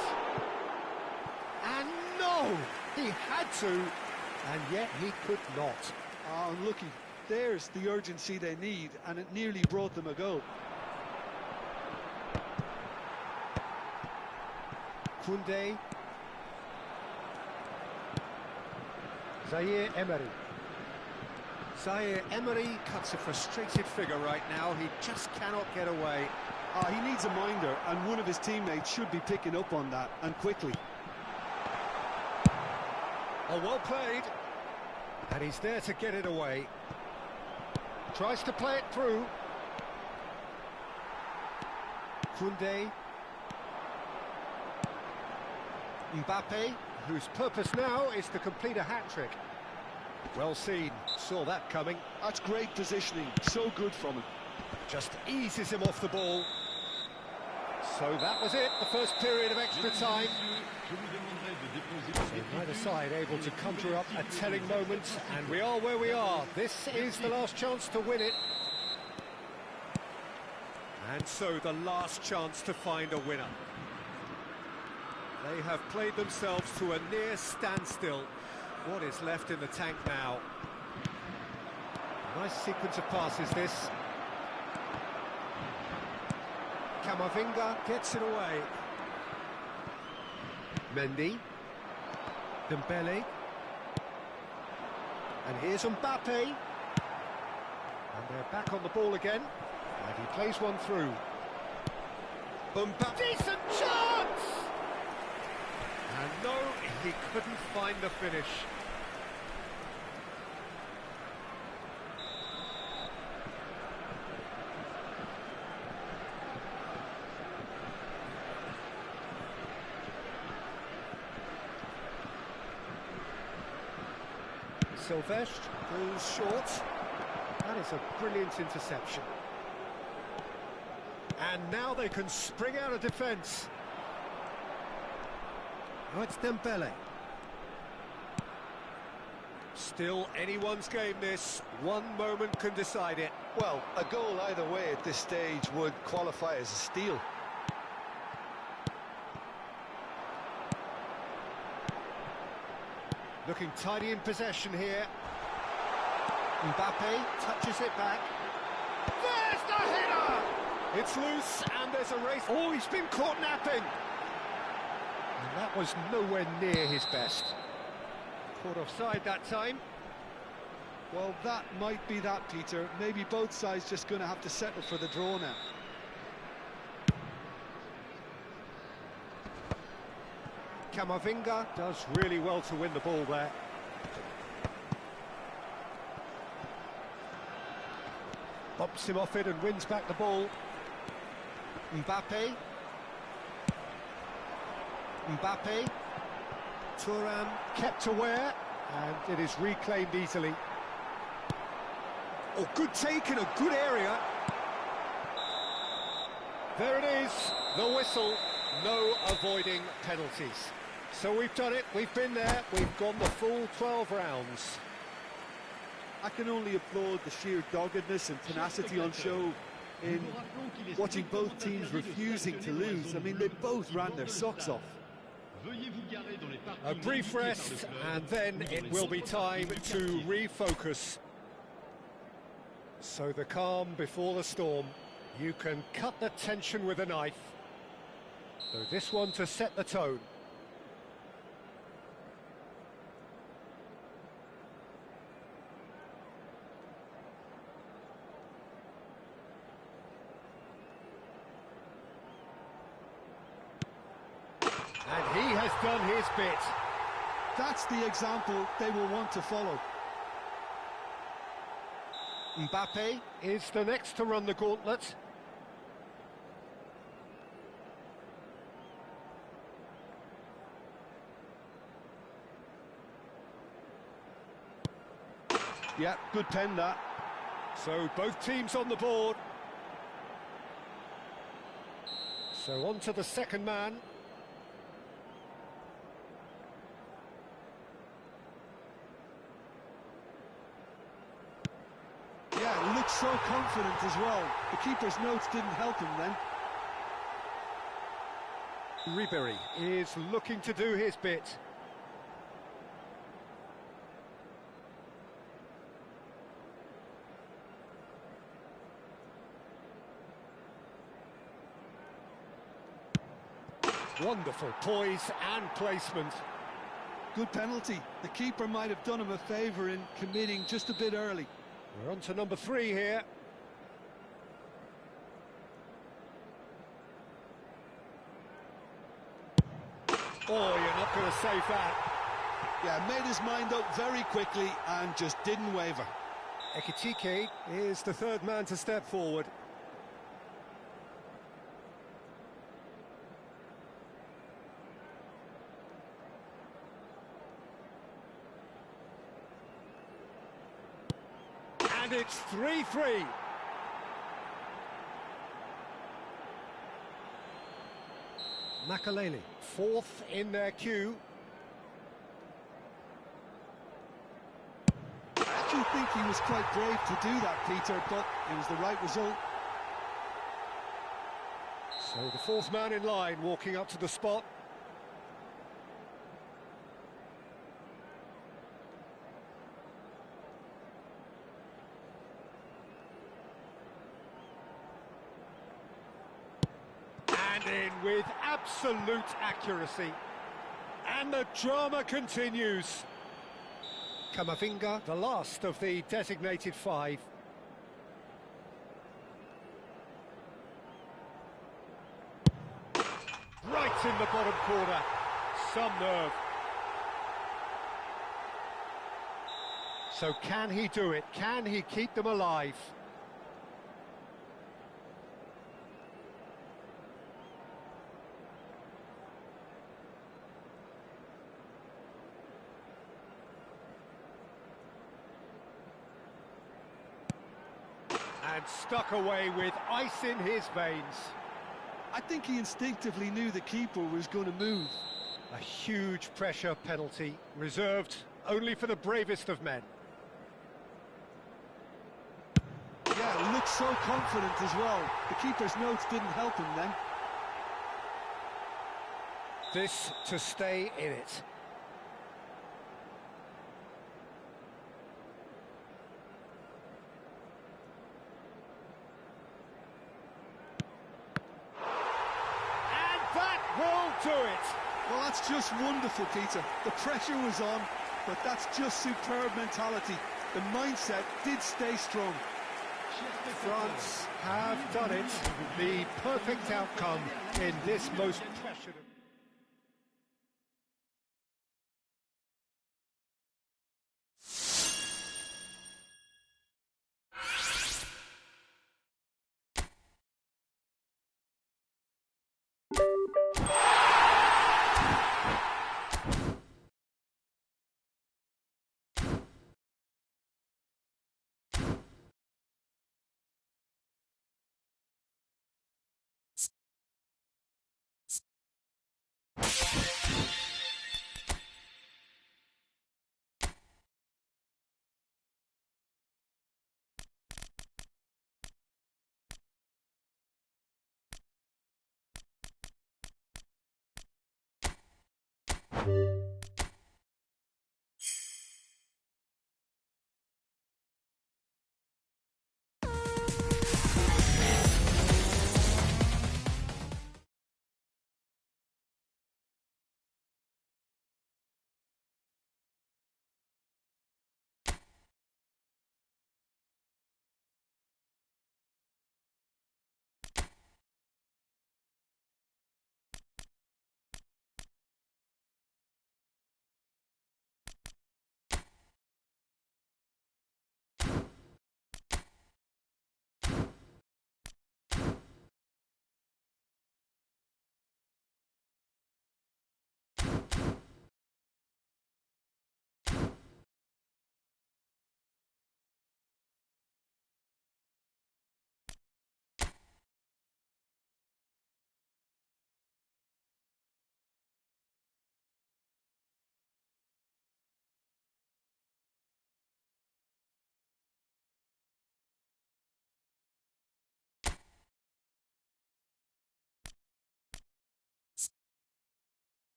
Speaker 4: And no! He had to, and yet he could not.
Speaker 2: Oh, unlucky. There's the urgency they need, and it nearly brought them a goal.
Speaker 4: Koundé. Zaire Emery. Zaire Emery cuts a frustrated figure right now. He just cannot get away.
Speaker 2: He needs a minder, and one of his teammates should be picking up on that, and quickly.
Speaker 4: Oh, well played. And he's there to get it away. Tries to play it through. Koundé. Mbappe, whose purpose now is to complete a hat-trick. Well seen, saw that coming.
Speaker 2: That's great positioning, so good from him.
Speaker 4: Just eases him off the ball. So that was it, the first period of extra time. So neither side able to conjure up a telling moment, and we are where we are. This is the last chance to win it. And so the last chance to find a winner. They have played themselves to a near standstill. What is left in the tank now? Nice sequence of passes, this. Camavinga gets it away. Mendy. Dembele. And here's Mbappe. And they're back on the ball again. And he plays one through. Mbappe. Decent chance! And no, he couldn't find the finish. Silvestre goes short. That is a brilliant interception. And now they can spring out of defence. Now it's Dembele. Still anyone's game this. One moment can decide it.
Speaker 2: Well, a goal either way at this stage would qualify as a steal.
Speaker 4: Looking tidy in possession here. Mbappe touches it back.
Speaker 1: There's the header!
Speaker 4: It's loose and there's a race. Oh, he's been caught napping. And that was nowhere near his best. Caught offside that time.
Speaker 2: Well, that might be that, Peter. Maybe both sides just going to have to settle for the draw now.
Speaker 4: Camavinga does really well to win the ball there. Bumps him off it and wins back the ball. Mbappe. Mbappe. Thuram kept aware, and it is reclaimed easily. Oh, good take in a good area. There it is, the whistle. No avoiding penalties. So we've done it, we've been there, we've gone the full 12 rounds.
Speaker 2: I can only applaud the sheer doggedness and tenacity on show in watching both teams refusing to lose. I mean, they both ran their socks off.
Speaker 4: A brief rest, and then it will be time to refocus. So the calm before the storm. You can cut the tension with a knife. So this one to set the tone. And he has done his bit.
Speaker 2: That's the example they will want to follow.
Speaker 4: Mbappe is the next to run the gauntlet.
Speaker 2: Yeah, good pen that.
Speaker 4: So both teams on the board. So on to the second man.
Speaker 2: Yeah, he looks so confident as well. The keeper's notes didn't help him then.
Speaker 4: Ribéry is looking to do his bit. Wonderful poise and placement.
Speaker 2: Good penalty. The keeper might have done him a favour in committing just a bit early.
Speaker 4: We're on to number 3 here. Oh, you're not going to save that.
Speaker 2: Yeah, made his mind up very quickly and just didn't waver.
Speaker 4: Ekitike is the third man to step forward. And it's 3-3. Makaleli, fourth in their queue.
Speaker 2: I actually think he was quite brave to do that, Peter, but it was the right result.
Speaker 4: So the fourth man in line walking up to the spot. And in with absolute accuracy. And the drama continues. Camavinga, the last of the designated 5. Right in the bottom corner. Some nerve. So can he do it? Can he keep them alive? And stuck away with ice in his veins.
Speaker 2: I think he instinctively knew the keeper was going to move.
Speaker 4: A huge pressure penalty, reserved only for the bravest of men.
Speaker 2: Yeah, he looked so confident as well. The keeper's notes didn't help him then.
Speaker 4: This to stay in it. And that will do it.
Speaker 2: Well, that's just wonderful, Peter. The pressure was on, but that's just superb mentality. The mindset did stay strong.
Speaker 4: France have done it. The perfect outcome in this most pressured...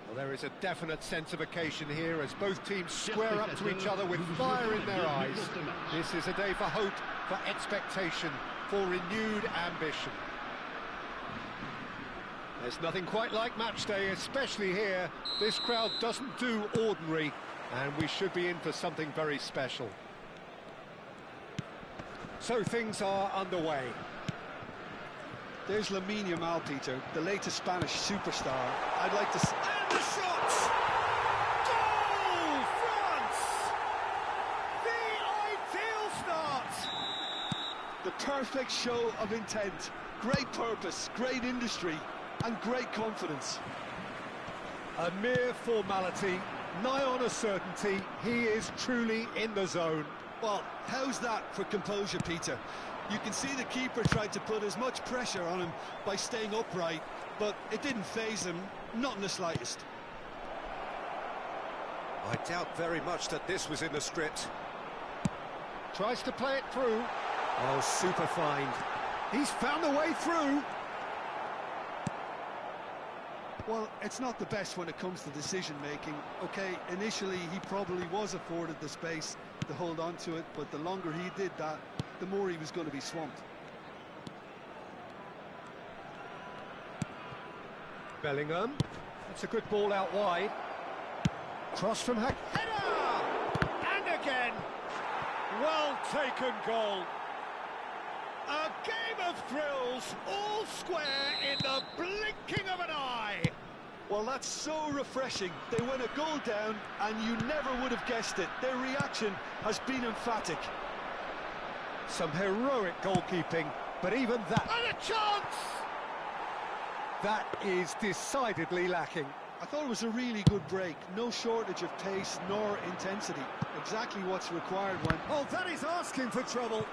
Speaker 4: Well, there is a definite sense of occasion here as both teams square up to each other with fire in their eyes. This is a day for hope, for expectation, for renewed ambition. There's nothing quite like match day, especially here. This crowd doesn't do ordinary, and we should be in for something very special. So things are underway.
Speaker 2: There's Lamine Yamal, Peter, the latest Spanish superstar. I'd like to...
Speaker 1: And the shot! Goal, France! The ideal start!
Speaker 2: The perfect show of intent. Great purpose, great industry, and great confidence.
Speaker 4: A mere formality, nigh on a certainty. He is truly in the zone.
Speaker 2: Well, how's that for composure, Peter? You can see the keeper tried to put as much pressure on him by staying upright, but it didn't faze him, not in the slightest.
Speaker 5: I doubt very much that this was in the script.
Speaker 4: Tries to play it through.
Speaker 5: Oh, super find.
Speaker 4: He's found a way through.
Speaker 2: Well, it's not the best when it comes to decision-making. OK, initially he probably was afforded the space to hold on to it, but the longer he did that, the more he was going to be swamped.
Speaker 4: Bellingham. That's a good ball out wide. Cross from Header!
Speaker 1: And again! Well taken goal. A game of thrills, all square in the blinking of an eye.
Speaker 2: Well, that's so refreshing. They went a goal down, and you never would have guessed it. Their reaction has been emphatic.
Speaker 4: Some heroic goalkeeping, but even that...
Speaker 1: And a chance!
Speaker 4: That is decidedly lacking.
Speaker 2: I thought it was a really good break. No shortage of pace nor intensity. Exactly what's required when...
Speaker 4: Oh, that is asking for trouble.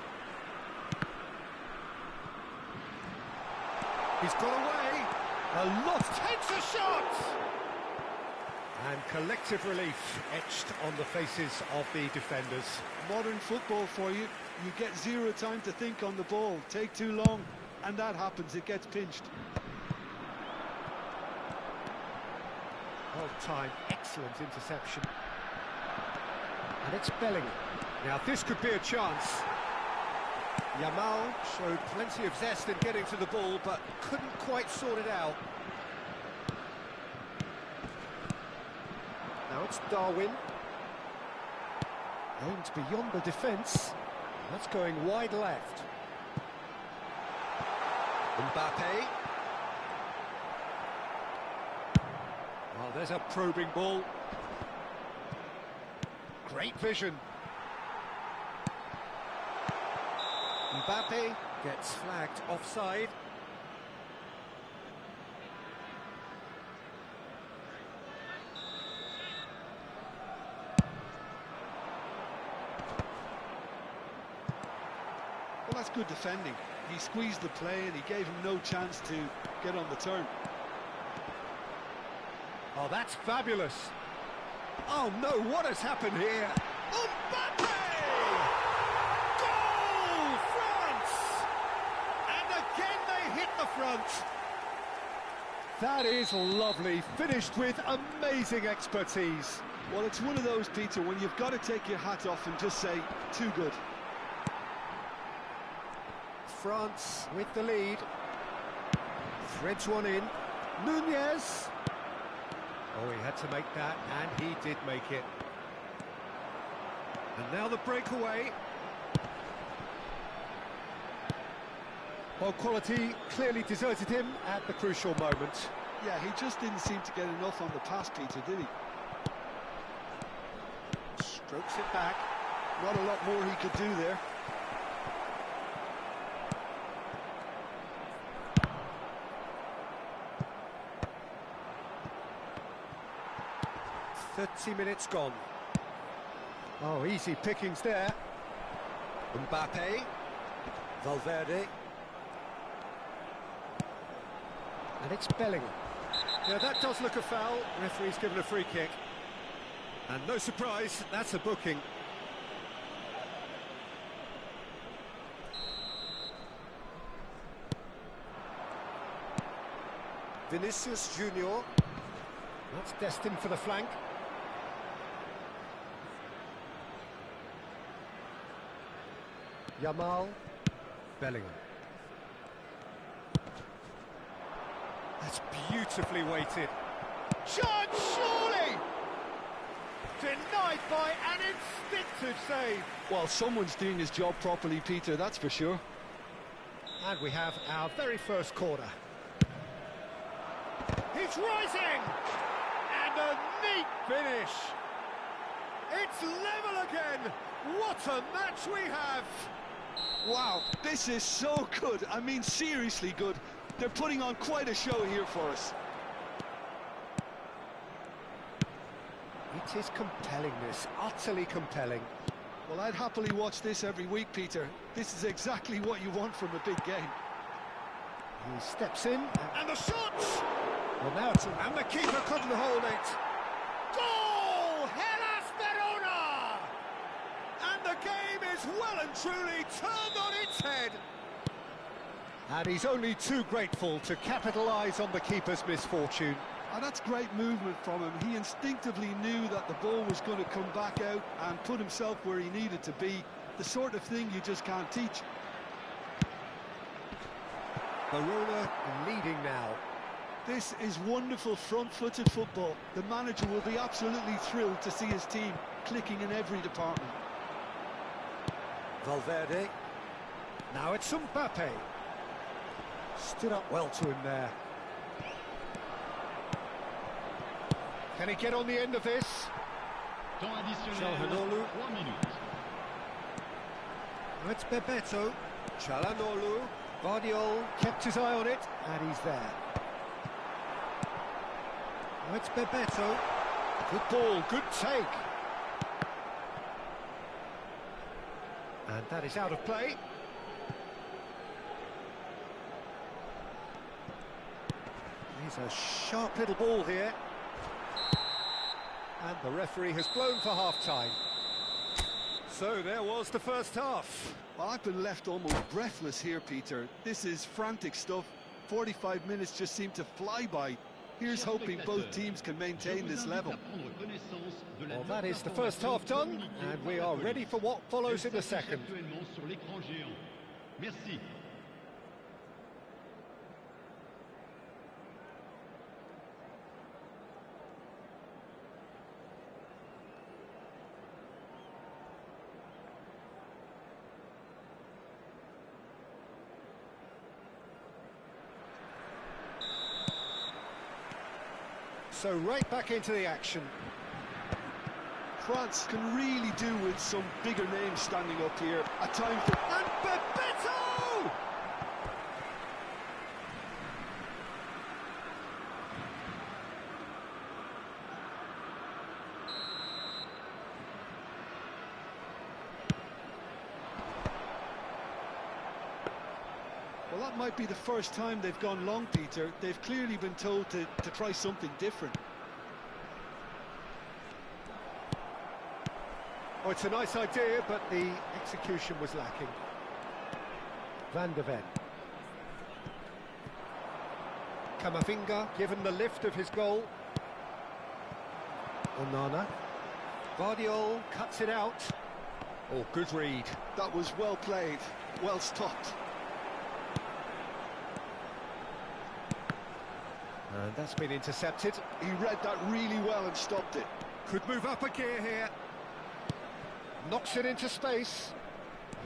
Speaker 4: He's got away. A lot.
Speaker 1: Takes a shot!
Speaker 4: And collective relief etched on the faces of the defenders.
Speaker 2: Modern football for you. You get zero time to think on the ball. Take too long, and that happens. It gets pinched.
Speaker 4: Well timed, excellent interception. And it's Bellingham. Now this could be a chance. Yamal showed plenty of zest in getting to the ball, but couldn't quite sort it out. Now it's Darwin. Aimed beyond the defence. That's going wide left. Mbappe. Well, there's a probing ball. Great vision. Mbappe gets flagged offside.
Speaker 2: Well, that's good defending. He squeezed the play and he gave him no chance to get on the turn.
Speaker 4: Oh, that's fabulous. Oh no, what has happened here?
Speaker 1: Mbappe! Goal, France! And again they hit the front.
Speaker 4: That is lovely, finished with amazing expertise.
Speaker 2: Well, it's one of those, Peter, when you've got to take your hat off and just say, too good.
Speaker 4: France with the lead. Threads one in. Nunez. Oh, he had to make that, and he did make it. And now the breakaway. Well, quality clearly deserted him at the crucial moment.
Speaker 2: Yeah, he just didn't seem to get enough on the pass, Peter, did he?
Speaker 4: Strokes it back.
Speaker 2: Not a lot more he could do there.
Speaker 4: .30 minutes gone. Oh, easy pickings there. Mbappe. Valverde. And it's Bellingham. Now that does look a foul. Referee's given a free kick. And no surprise, that's a booking. Vinicius Junior. That's destined for the flank. Yamal. Bellingham. That's beautifully weighted.
Speaker 1: Chance, surely! Denied by an instinctive save.
Speaker 2: Well, someone's doing his job properly, Peter, that's for sure.
Speaker 4: And we have our very first corner.
Speaker 1: He's rising! And a neat finish. It's level again. What a match we have.
Speaker 2: Wow, this is so good. I mean, seriously good. They're putting on quite a show here for us.
Speaker 4: It is compelling, this, utterly compelling.
Speaker 2: Well, I'd happily watch this every week, Peter. This is exactly what you want from a big game.
Speaker 4: He steps in.
Speaker 1: And the shots!
Speaker 4: Well, now it's... And the keeper couldn't hold it.
Speaker 1: Goal! Hellas Verona! And the game is well and truly turned on its head.
Speaker 4: And he's only too grateful to capitalise on the keeper's misfortune.
Speaker 2: And that's great movement from him. He instinctively knew that the ball was going to come back out and put himself where he needed to be. The sort of thing you just can't teach.
Speaker 4: Verona leading now.
Speaker 2: This is wonderful front-footed football. The manager will be absolutely thrilled to see his team clicking in every department.
Speaker 4: Valverde. Now it's Mbappe. Stood up well to him there. Can he get on the end of this?
Speaker 3: Temps additionnel,
Speaker 4: Çalhanoğlu.
Speaker 3: 3 minutes.
Speaker 4: Now it's Bebeto. Çalhanoğlu. Guardiola kept his eye on it, and he's there. Now it's Bebeto. Good ball, good take. And that is out of play. He's a sharp little ball here. And the referee has blown for half-time. So there was the first half.
Speaker 2: Well, I've been left almost breathless here, Peter. This is frantic stuff. 45 minutes just seem to fly by. Here's hoping both teams can maintain this level.
Speaker 4: Well, that is the first half done, and we are ready for what follows in the second.
Speaker 3: Merci.
Speaker 4: So right back into the action.
Speaker 2: France can really do with some bigger names standing up here. A time for...
Speaker 1: And Bebeto!
Speaker 2: Well, that might be the first time they've gone long, Peter. They've clearly been told to try something different.
Speaker 4: Oh, it's a nice idea, but the execution was lacking. Van de Ven. Camavinga given the lift of his goal. Onana. Guardiola cuts it out. Oh, good read.
Speaker 2: That was well played, well stopped.
Speaker 4: And that's been intercepted.
Speaker 2: He read that really well and stopped it.
Speaker 4: Could move up a gear here. Knocks it into space.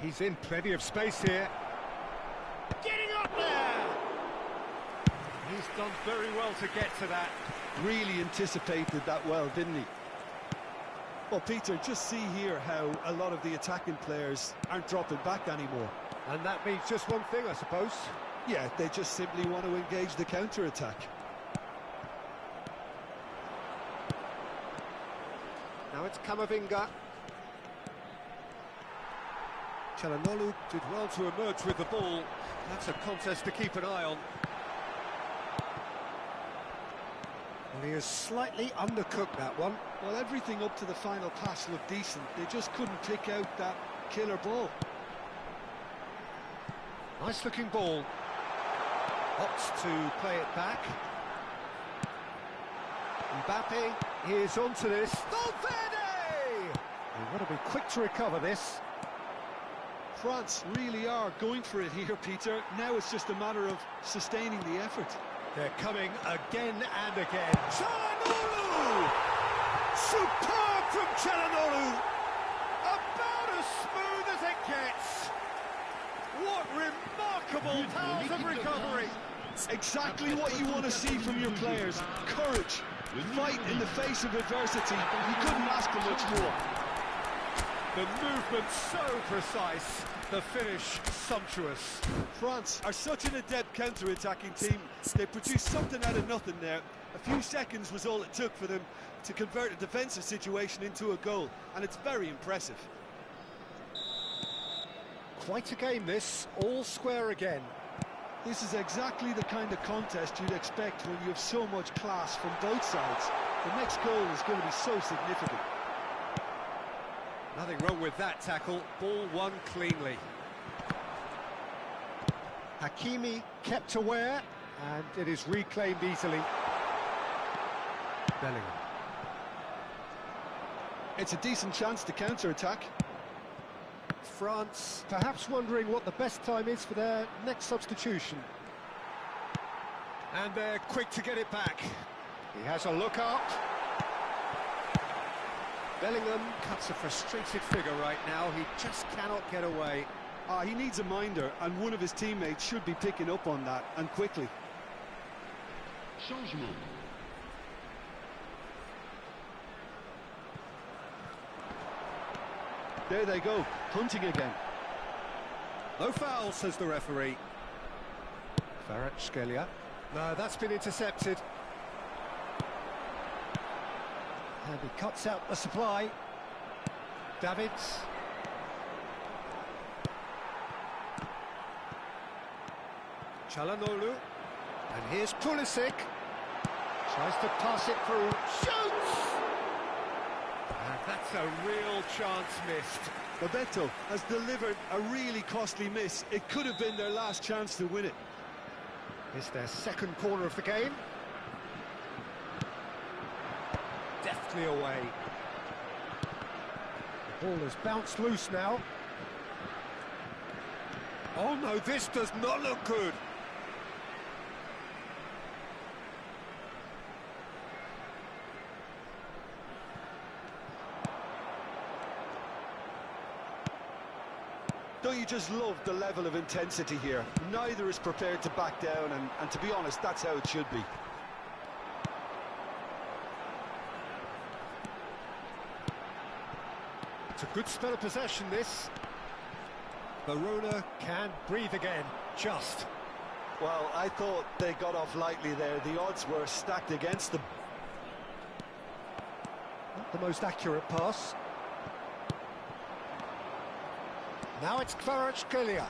Speaker 4: He's in plenty of space here. Getting up there! He's done very well to get to that.
Speaker 2: Really anticipated that well, didn't he? Well, Peter, just see here how a lot of the attacking players aren't dropping back anymore.
Speaker 4: And that means just one thing, I suppose.
Speaker 2: Yeah, they just simply want to engage the counter-attack.
Speaker 4: Now it's Camavinga. Çalhanoğlu did well to emerge with the ball. That's a contest to keep an eye on. Well, he has slightly undercooked that one.
Speaker 2: Well, everything up to the final pass looked decent. They just couldn't pick out that killer ball.
Speaker 4: Nice looking ball. Opts to play it back. Mbappe is onto this. Valverde! You've got to be quick to recover this.
Speaker 2: France really are going for it here, Peter. Now it's just a matter of sustaining the effort.
Speaker 4: They're coming again and again. Çalhanoğlu! Superb from Çalhanoğlu! About as smooth as it gets. What remarkable powers of recovery!
Speaker 2: Exactly what you want to see from your players. Courage, fight in the face of adversity. You couldn't ask for much more.
Speaker 4: The movement so precise, the finish sumptuous.
Speaker 2: France are such an adept counter-attacking team. They produced something out of nothing there. A few seconds was all it took for them to convert a defensive situation into a goal, and it's very impressive.
Speaker 4: Quite a game this, all square again.
Speaker 2: This is exactly the kind of contest you'd expect when you have so much class from both sides. The next goal is going to be so significant.
Speaker 4: Nothing wrong with that tackle, ball won cleanly. Hakimi kept aware, and it is reclaimed easily. Bellingham.
Speaker 2: It's a decent chance to counter-attack.
Speaker 4: France perhaps wondering what the best time is for their next substitution. And they're quick to get it back. He has a look up. Bellingham cuts a frustrated figure right now. He just cannot get away.
Speaker 2: He needs a minder, and one of his teammates should be picking up on that, and quickly.
Speaker 3: Changement.
Speaker 2: There they go, hunting again.
Speaker 4: No foul, says the referee. Kvaratskhelia. No, that's been intercepted. And he cuts out the supply. Davids. Çalhanoğlu. And here's Pulisic. Tries to pass it through. Shoots! And that's a real chance missed.
Speaker 2: Bebeto has delivered a really costly miss. It could have been their last chance to win it.
Speaker 4: It's their second corner of the game. Deftly away. The ball has bounced loose now. Oh no, this does not look good.
Speaker 2: Don't you just love the level of intensity here? Neither is prepared to back down, and to be honest, that's how it should be.
Speaker 4: It's a good spell of possession, this. Verona can breathe again, just.
Speaker 2: Well, I thought they got off lightly there. The odds were stacked against them.
Speaker 4: Not the most accurate pass. Now it's Kvaratskhelia.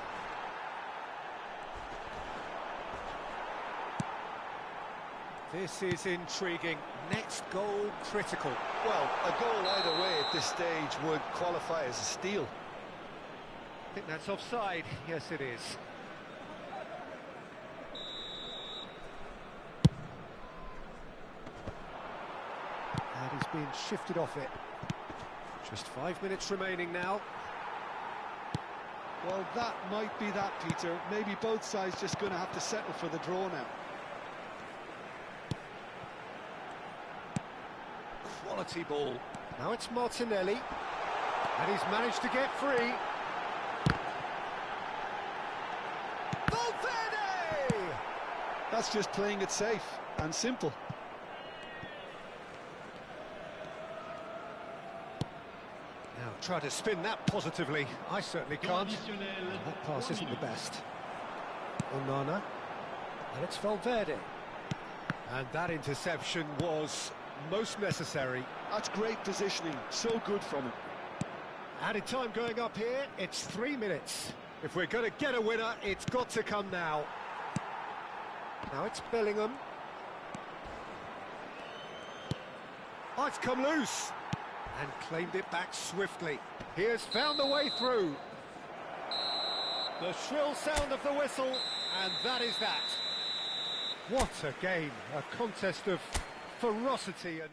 Speaker 4: This is intriguing. Next goal critical.
Speaker 2: Well, a goal either way at this stage would qualify as a steal.
Speaker 4: I think that's offside. Yes, it is. And he's been shifted off it.
Speaker 5: Just 5 minutes remaining now.
Speaker 2: Well, that might be that, Peter. Maybe both sides just going to have to settle for the draw now.
Speaker 5: Quality ball.
Speaker 4: Now it's Martinelli. And he's managed to get free. Valverde!
Speaker 2: That's just playing it safe and simple.
Speaker 4: Now try to spin that positively. I certainly can't.
Speaker 3: Additionnel,
Speaker 4: That pass
Speaker 3: 1
Speaker 4: isn't the
Speaker 3: minute.
Speaker 4: best. Onana. And it's Valverde. And that interception was most necessary.
Speaker 2: That's great positioning. So good from him.
Speaker 4: Added time going up here. It's 3 minutes. If we're going to get a winner, it's got to come now. Now it's Bellingham. Oh, it's come loose. And claimed it back swiftly. He has found the way through. The shrill sound of the whistle, and that is that. What a game. A contest of ferocity and...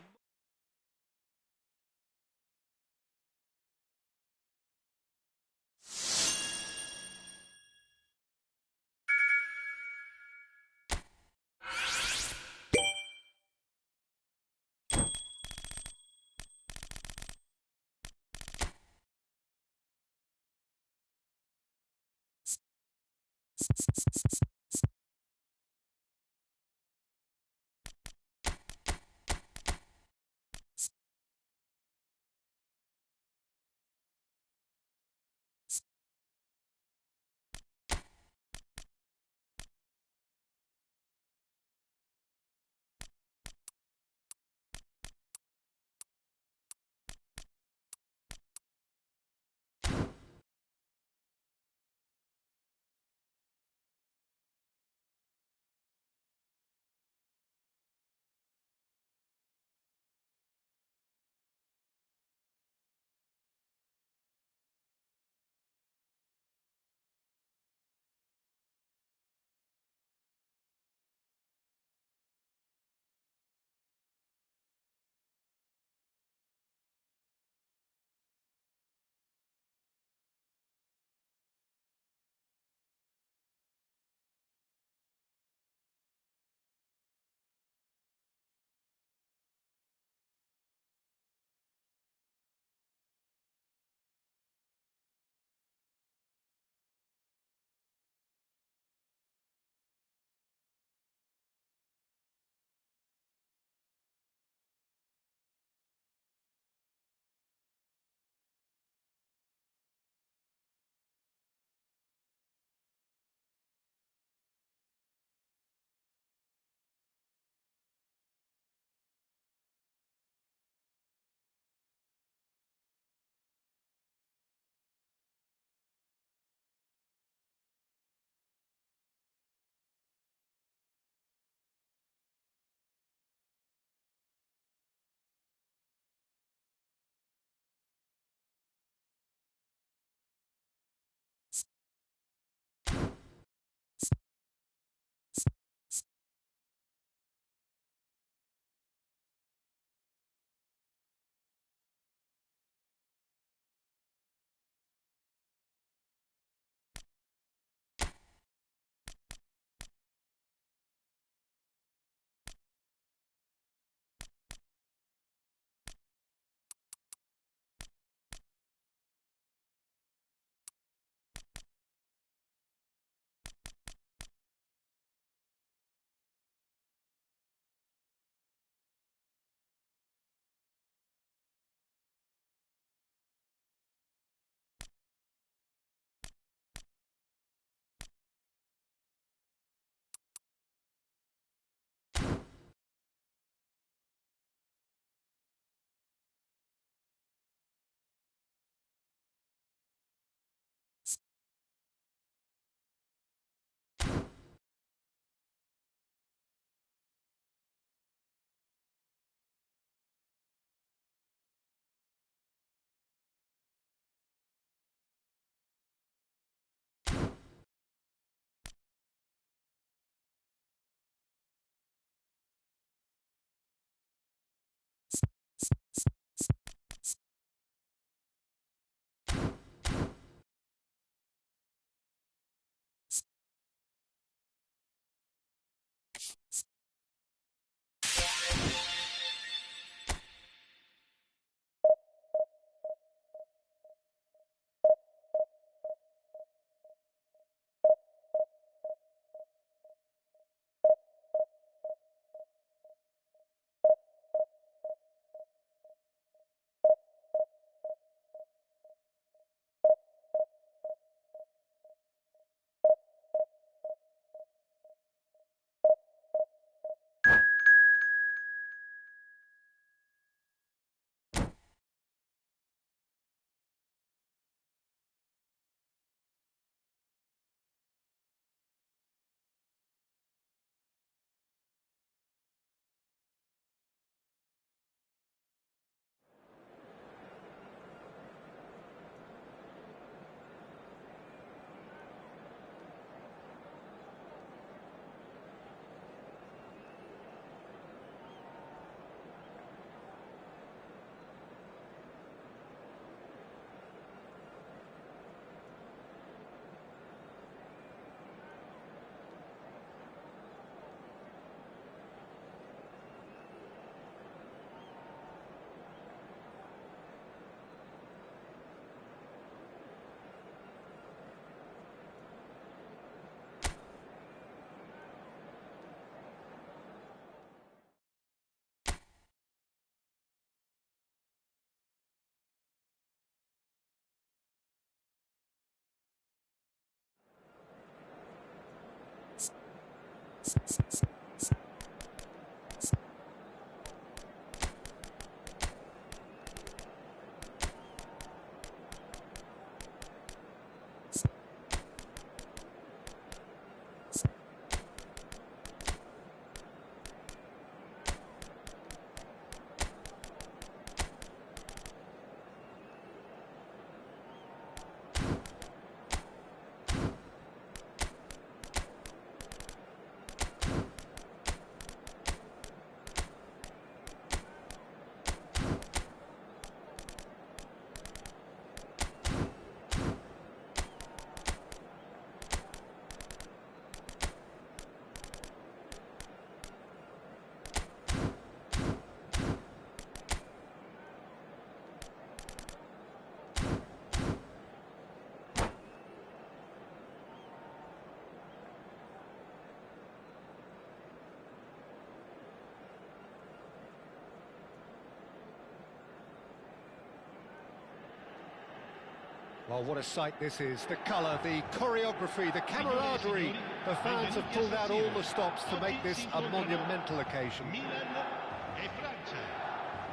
Speaker 4: Well, what a sight this is. The colour, the choreography, the camaraderie. The fans have pulled out all the stops to make this a monumental occasion.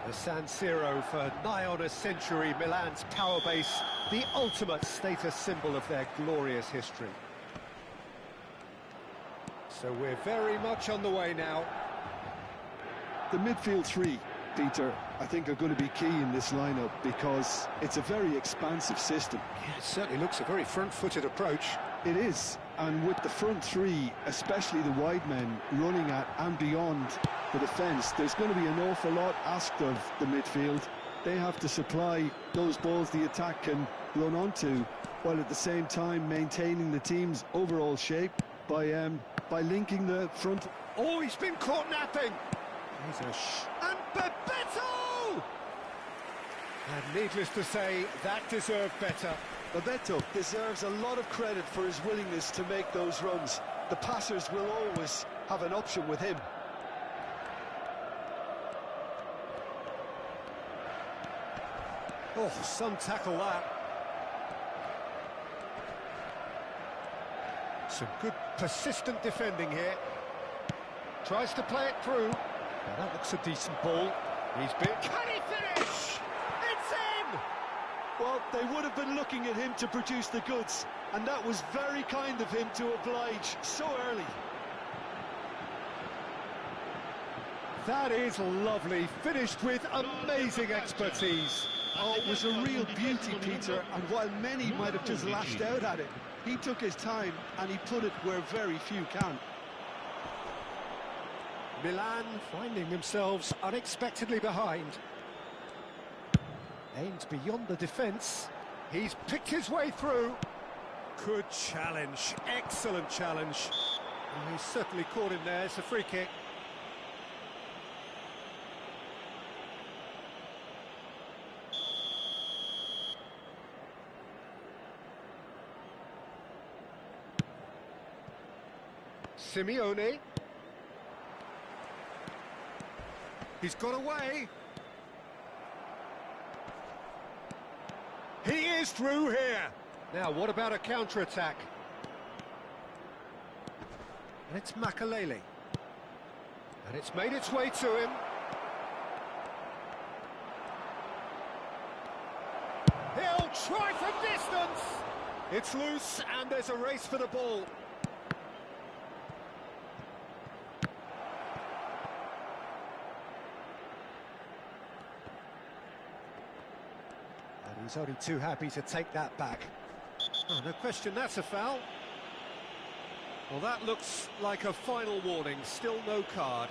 Speaker 4: The San Siro, for nigh on a century, Milan's power base, the ultimate status symbol of their glorious history. So we're very much on the way now.
Speaker 2: The midfield three, Peter, I think are going to be key in this lineup because it's a very expansive system.
Speaker 4: Yeah, it certainly looks a very front-footed approach.
Speaker 2: It is, and with the front three, especially the wide men, running at and beyond the defence, there's going to be an awful lot asked of the midfield. They have to supply those balls the attack can run onto, while at the same time maintaining the team's overall shape by linking the front.
Speaker 4: Oh, he's been caught napping! And Bebeto! And needless to say, that deserved better.
Speaker 2: Bebeto deserves a lot of credit for his willingness to make those runs. The passers will always have an option with him.
Speaker 4: Oh, some tackle that. Some good persistent defending here. Tries to play it through. Now that looks a decent ball. He's been... Can he finish? It's in!
Speaker 2: Well, they would have been looking at him to produce the goods, and that was very kind of him to oblige so early.
Speaker 4: That is lovely, finished with amazing expertise.
Speaker 2: Oh, it was a real beauty, Peter, and while many might have just lashed out at it, he took his time and he put it where very few can.
Speaker 4: Milan finding themselves unexpectedly behind. Aimed beyond the defence. He's picked his way through. Good challenge, excellent challenge. And he's certainly caught him there, it's a free kick. Simeone. He's got away. He is through here. Now, what about a counter-attack? And it's Makalele. And it's made its way to him. He'll try from distance. It's loose, and there's a race for the ball. He's only too happy to take that back. Oh, no question, that's a foul. Well, that looks like a final warning, still no card.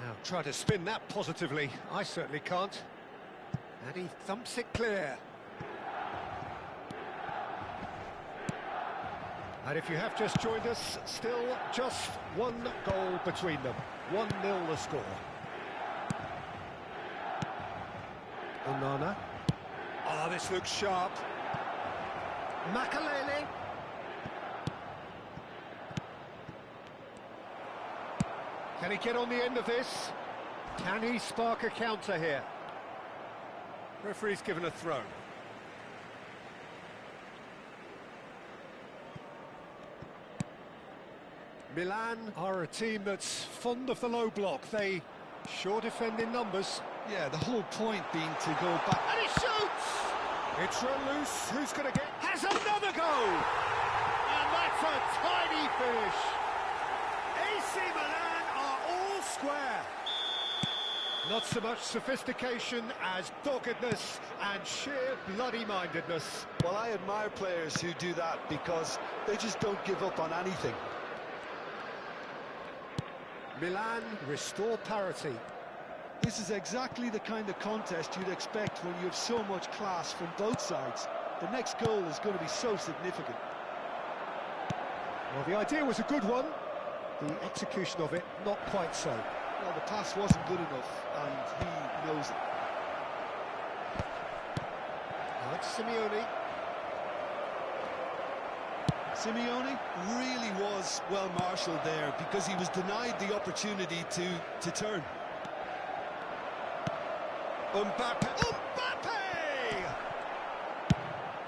Speaker 4: Now, try to spin that positively. I certainly can't. And he thumps it clear. And if you have just joined us, still just one goal between them. 1-0 the score. Onana. Oh, this looks sharp. Makalele. Can he get on the end of this? Can he spark a counter here? Referee's given a throw. Milan are a team that's fond of the low block. They sure defend in numbers.
Speaker 2: Yeah, the whole point being to go back.
Speaker 1: And he shoots!
Speaker 4: It's run loose. Who's going to get...
Speaker 1: Has another goal! And that's a tiny finish. AC Milan are all square.
Speaker 4: Not so much sophistication as doggedness and sheer bloody-mindedness.
Speaker 2: Well, I admire players who do that because they just don't give up on anything.
Speaker 4: Milan restore parity.
Speaker 2: This is exactly the kind of contest you'd expect when you have so much class from both sides. The next goal is going to be so significant.
Speaker 4: Well, the idea was a good one. The execution of it, not quite so.
Speaker 2: Well, the pass wasn't good enough, and he knows it.
Speaker 4: Alex Simeone.
Speaker 2: Simeone really was well marshalled there because he was denied the opportunity to turn.
Speaker 4: Mbappe.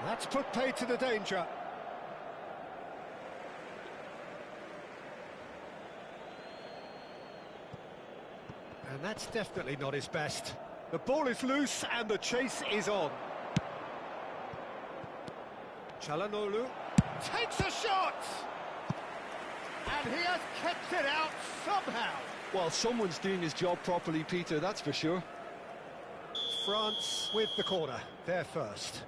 Speaker 4: That's put pay to the danger. And that's definitely not his best. The ball is loose and the chase is on. Çalhanoğlu
Speaker 1: Takes a shot! And he has kept it out somehow.
Speaker 2: Well, someone's doing his job properly, Peter, that's for sure.
Speaker 4: France with the corner, they're first.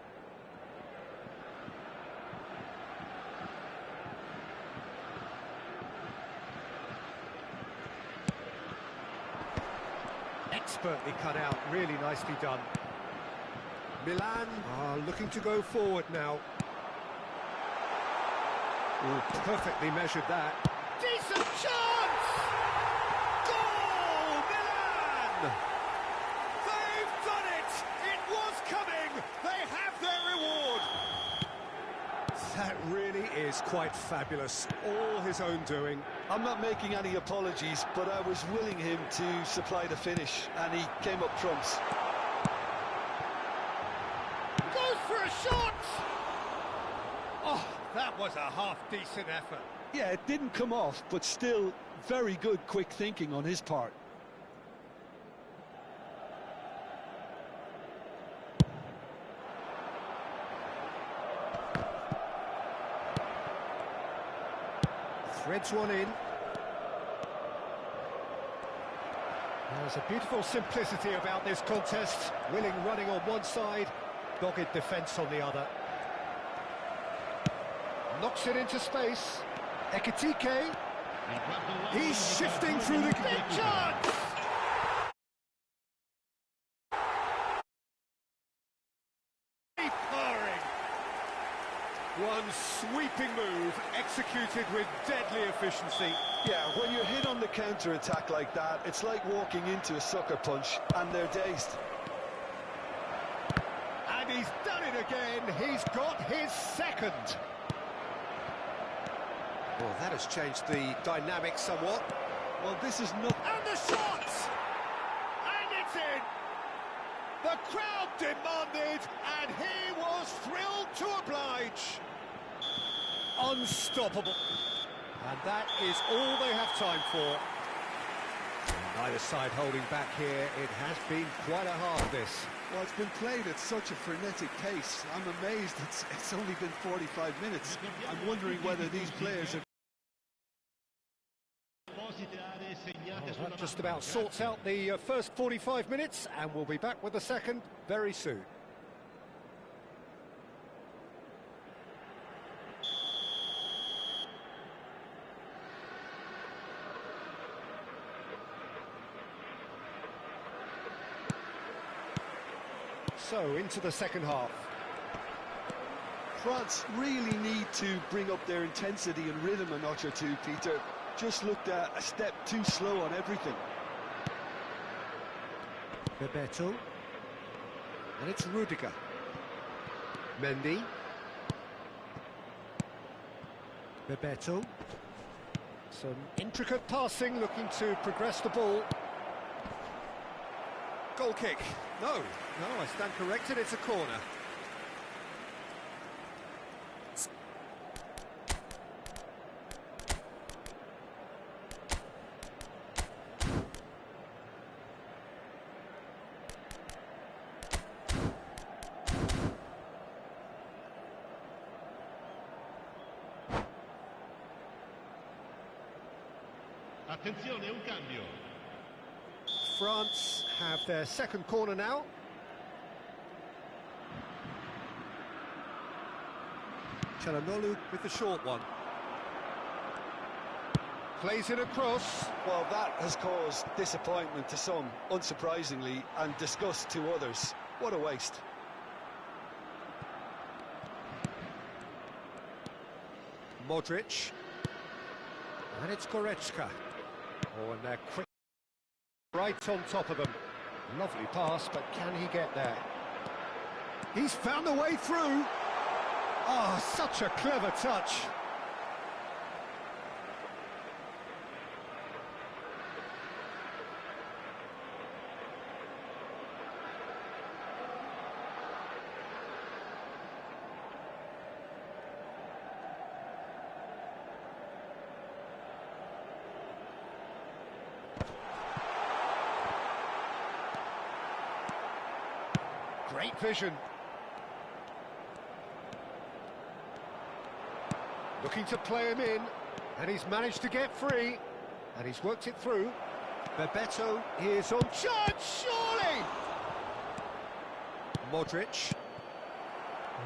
Speaker 4: Expertly cut out, really nicely done. Milan are looking to go forward now. Ooh, perfectly measured that.
Speaker 1: Decent chance! Goal, Milan! They've done it! It was coming! They have their reward!
Speaker 4: That really is quite fabulous. All his own doing.
Speaker 2: I'm not making any apologies, but I was willing him to supply the finish, and he came up trumps.
Speaker 1: Goes for a shot! Oh, that was a half-decent effort.
Speaker 2: Yeah, it didn't come off, but still very good quick thinking on his part.
Speaker 4: Threads one in. There's a beautiful simplicity about this contest. Willing running on one side, dogged defence on the other. Knocks it into space. Ekitike. He's shifting through the...
Speaker 1: Big chance! Firing.
Speaker 4: One sweeping move, executed with deadly efficiency.
Speaker 2: Yeah, when you're hit on the counter-attack like that, it's like walking into a sucker punch, and they're dazed.
Speaker 4: And he's done it again. He's got his second. Well, that has changed the dynamic somewhat.
Speaker 2: Well, this is not...
Speaker 1: And the shot! And it's in! The crowd demanded, and he was thrilled to oblige.
Speaker 4: Unstoppable. And that is all they have time for. Neither side holding back here. It has been quite a half, this.
Speaker 2: Well, it's been played at such a frenetic pace. I'm amazed it's only been 45 minutes. I'm wondering whether these players are...
Speaker 4: Well, that just about sorts out the first 45 minutes, and we'll be back with the second very soon. So, into the second half.
Speaker 2: France really need to bring up their intensity and rhythm a notch or two, Peter. Just looked a step too slow on everything.
Speaker 4: Bebeto. And it's Rudiger. Mendy. Bebeto. Some intricate passing, looking to progress the ball.
Speaker 5: Goal kick. No, I stand corrected, it's a corner.
Speaker 3: Attenzione, un cambio.
Speaker 5: France have their second corner now. Çalhanoğlu with the short one. Plays it across.
Speaker 2: Well, that has caused disappointment to some, unsurprisingly, and disgust to others. What a waste.
Speaker 5: Modric. And it's Goretzka. Oh, and they're quick. Right on top of them. Lovely pass, but can he get there? He's found a way through. Oh, such a clever touch. Great vision. Looking to play him in, and he's managed to get free, and he's worked it through. Bebeto is on charge, surely! Modric.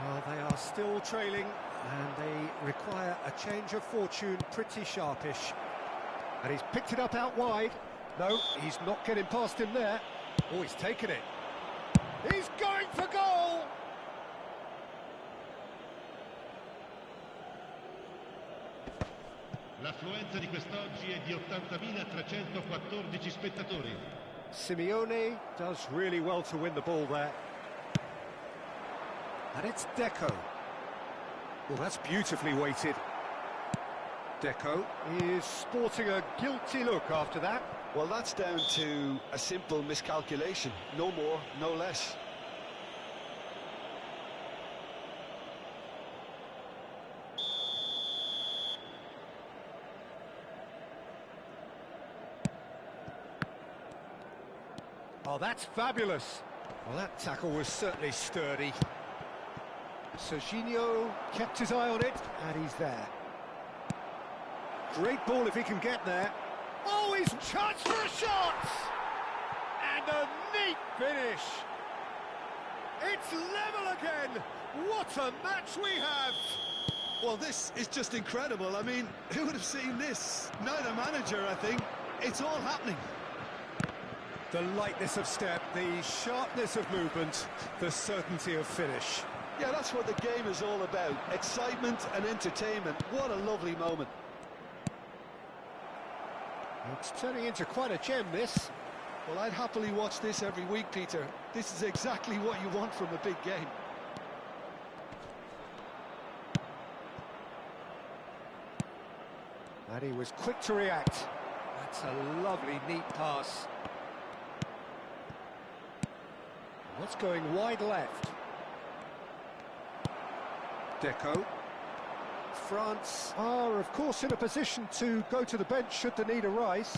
Speaker 5: Well, they are still trailing, and they require a change of fortune, pretty sharpish. And he's picked it up out wide. No, he's not getting past him there. Oh, he's taken it. He's going for goal!
Speaker 3: L'affluenza di quest'oggi è di 80.314 spettatori.
Speaker 5: Simeone does really well to win the ball there. And it's Deco. Well, that's beautifully weighted. Deco is sporting a guilty look after that.
Speaker 2: Well, that's down to a simple miscalculation. No more, no less.
Speaker 5: Oh, that's fabulous. Well, that tackle was certainly sturdy. Serginho kept his eye on it, and he's there. Great ball if he can get there. Oh, he's chance for a shot! And a neat finish. It's level again. What a match we have.
Speaker 2: Well, this is just incredible. I mean, who would have seen this? Neither manager, I think. It's all happening.
Speaker 5: The lightness of step, the sharpness of movement, the certainty of finish.
Speaker 2: Yeah, that's what the game is all about. Excitement and entertainment. What a lovely moment.
Speaker 5: It's turning into quite a gem, this.
Speaker 2: Well, I'd happily watch this every week, Peter. This is exactly what you want from a big game.
Speaker 5: And he was quick to react. That's a lovely, neat pass. What's going wide left? Deco. France are, of course, in a position to go to the bench should the need arise.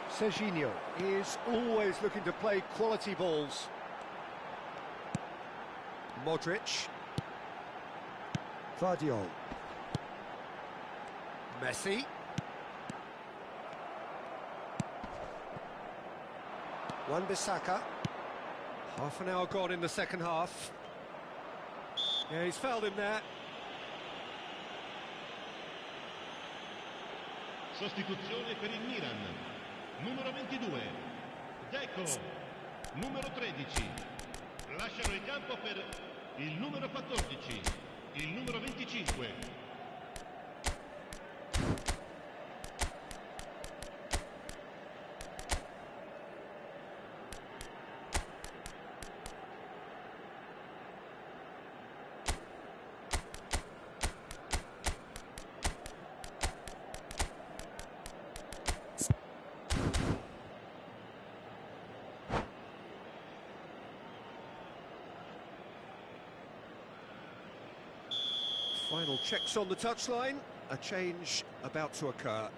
Speaker 5: Serginho is always looking to play quality balls. Modric. Vardiol. Messi. Wan-Bissaka. Half an hour gone in the second half. Yeah, he's fouled him there.
Speaker 3: Sostituzione per il Milan. Numero 22, Deco. Numero 13. Lasciano il campo per il numero 14, il numero 25.
Speaker 5: Final checks on the touchline, a change about to occur.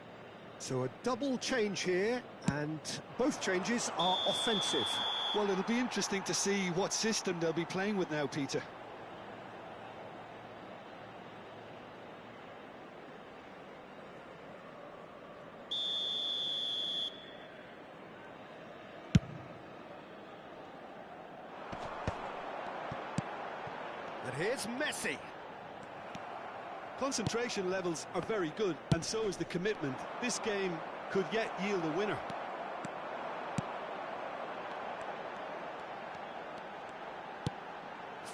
Speaker 5: So a double change here, and both changes are offensive.
Speaker 2: Well, it'll be interesting to see what system they'll be playing with now, Peter.
Speaker 5: And here's Messi.
Speaker 2: Concentration levels are very good, and so is the commitment. This game could yet yield a winner.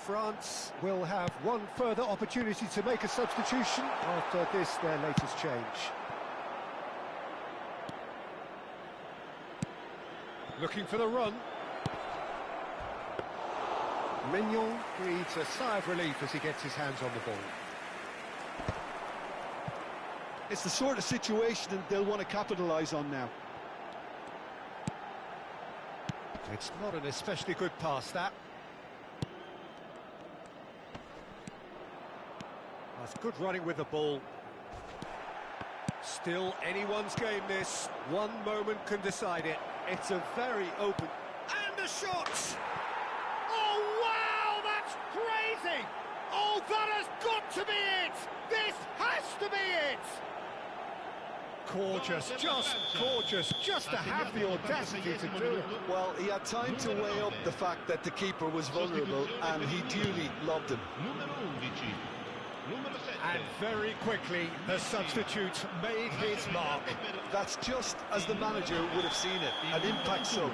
Speaker 5: France will have one further opportunity to make a substitution after this, their latest change. Looking for the run. Mignon breathes a sigh of relief as he gets his hands on the ball.
Speaker 2: It's the sort of situation that they'll want to capitalise on now.
Speaker 5: It's not an especially good pass, that. That's good running with the ball. Still anyone's game, this. One moment can decide it.
Speaker 2: It's a very open...
Speaker 5: And a shot!
Speaker 1: Oh, wow, that's crazy! Oh, that has got to be it! This has to be it!
Speaker 5: Gorgeous, just gorgeous, just to have the audacity to do it.
Speaker 2: Well, he had time to weigh up the fact that the keeper was vulnerable, and he duly lobbed him.
Speaker 3: Numero 11. Numero 7.
Speaker 5: And very quickly, the substitute made his mark.
Speaker 2: That's just as the manager would have seen it, an impact sub.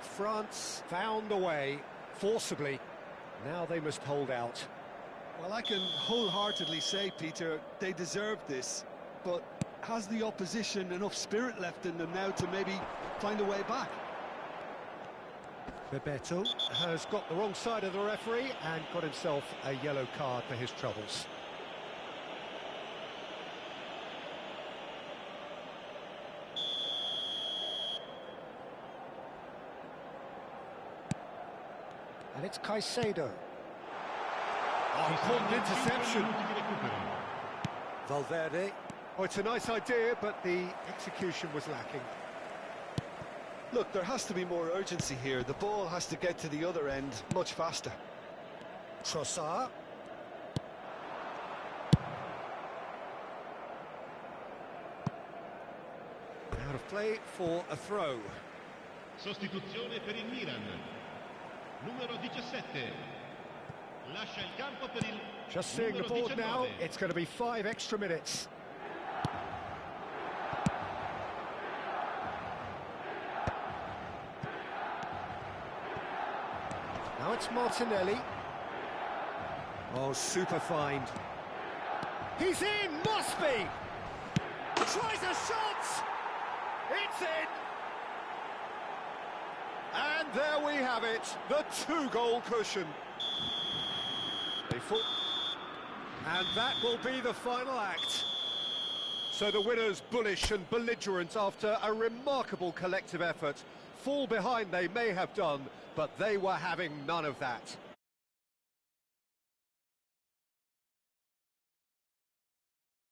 Speaker 5: France found a way, forcibly. Now they must hold out.
Speaker 2: Well, I can wholeheartedly say, Peter, they deserved this, but has the opposition enough spirit left in them now to maybe find a way back?
Speaker 5: Bebeto has got the wrong side of the referee and got himself a yellow card for his troubles. And it's Caicedo. Oh, important interception. Valverde. Oh, it's a nice idea, but the execution was lacking.
Speaker 2: Look, there has to be more urgency here. The ball has to get to the other end much faster.
Speaker 5: Trossard. Out of play for a throw.
Speaker 3: Sostituzione per il Milan. Numero 17. Lascia il campo per il
Speaker 5: Just seeing the
Speaker 3: numero
Speaker 5: board
Speaker 3: 19.
Speaker 5: now, it's going to be 5 extra minutes. Now it's Martinelli. Oh, super find.
Speaker 1: He's in, must be! Tries a shot! It's in!
Speaker 5: And there we have it, the 2-goal cushion. And that will be the final act. So the winners, bullish and belligerent after a remarkable collective effort. Fall behind they may have done, but they were having none of that.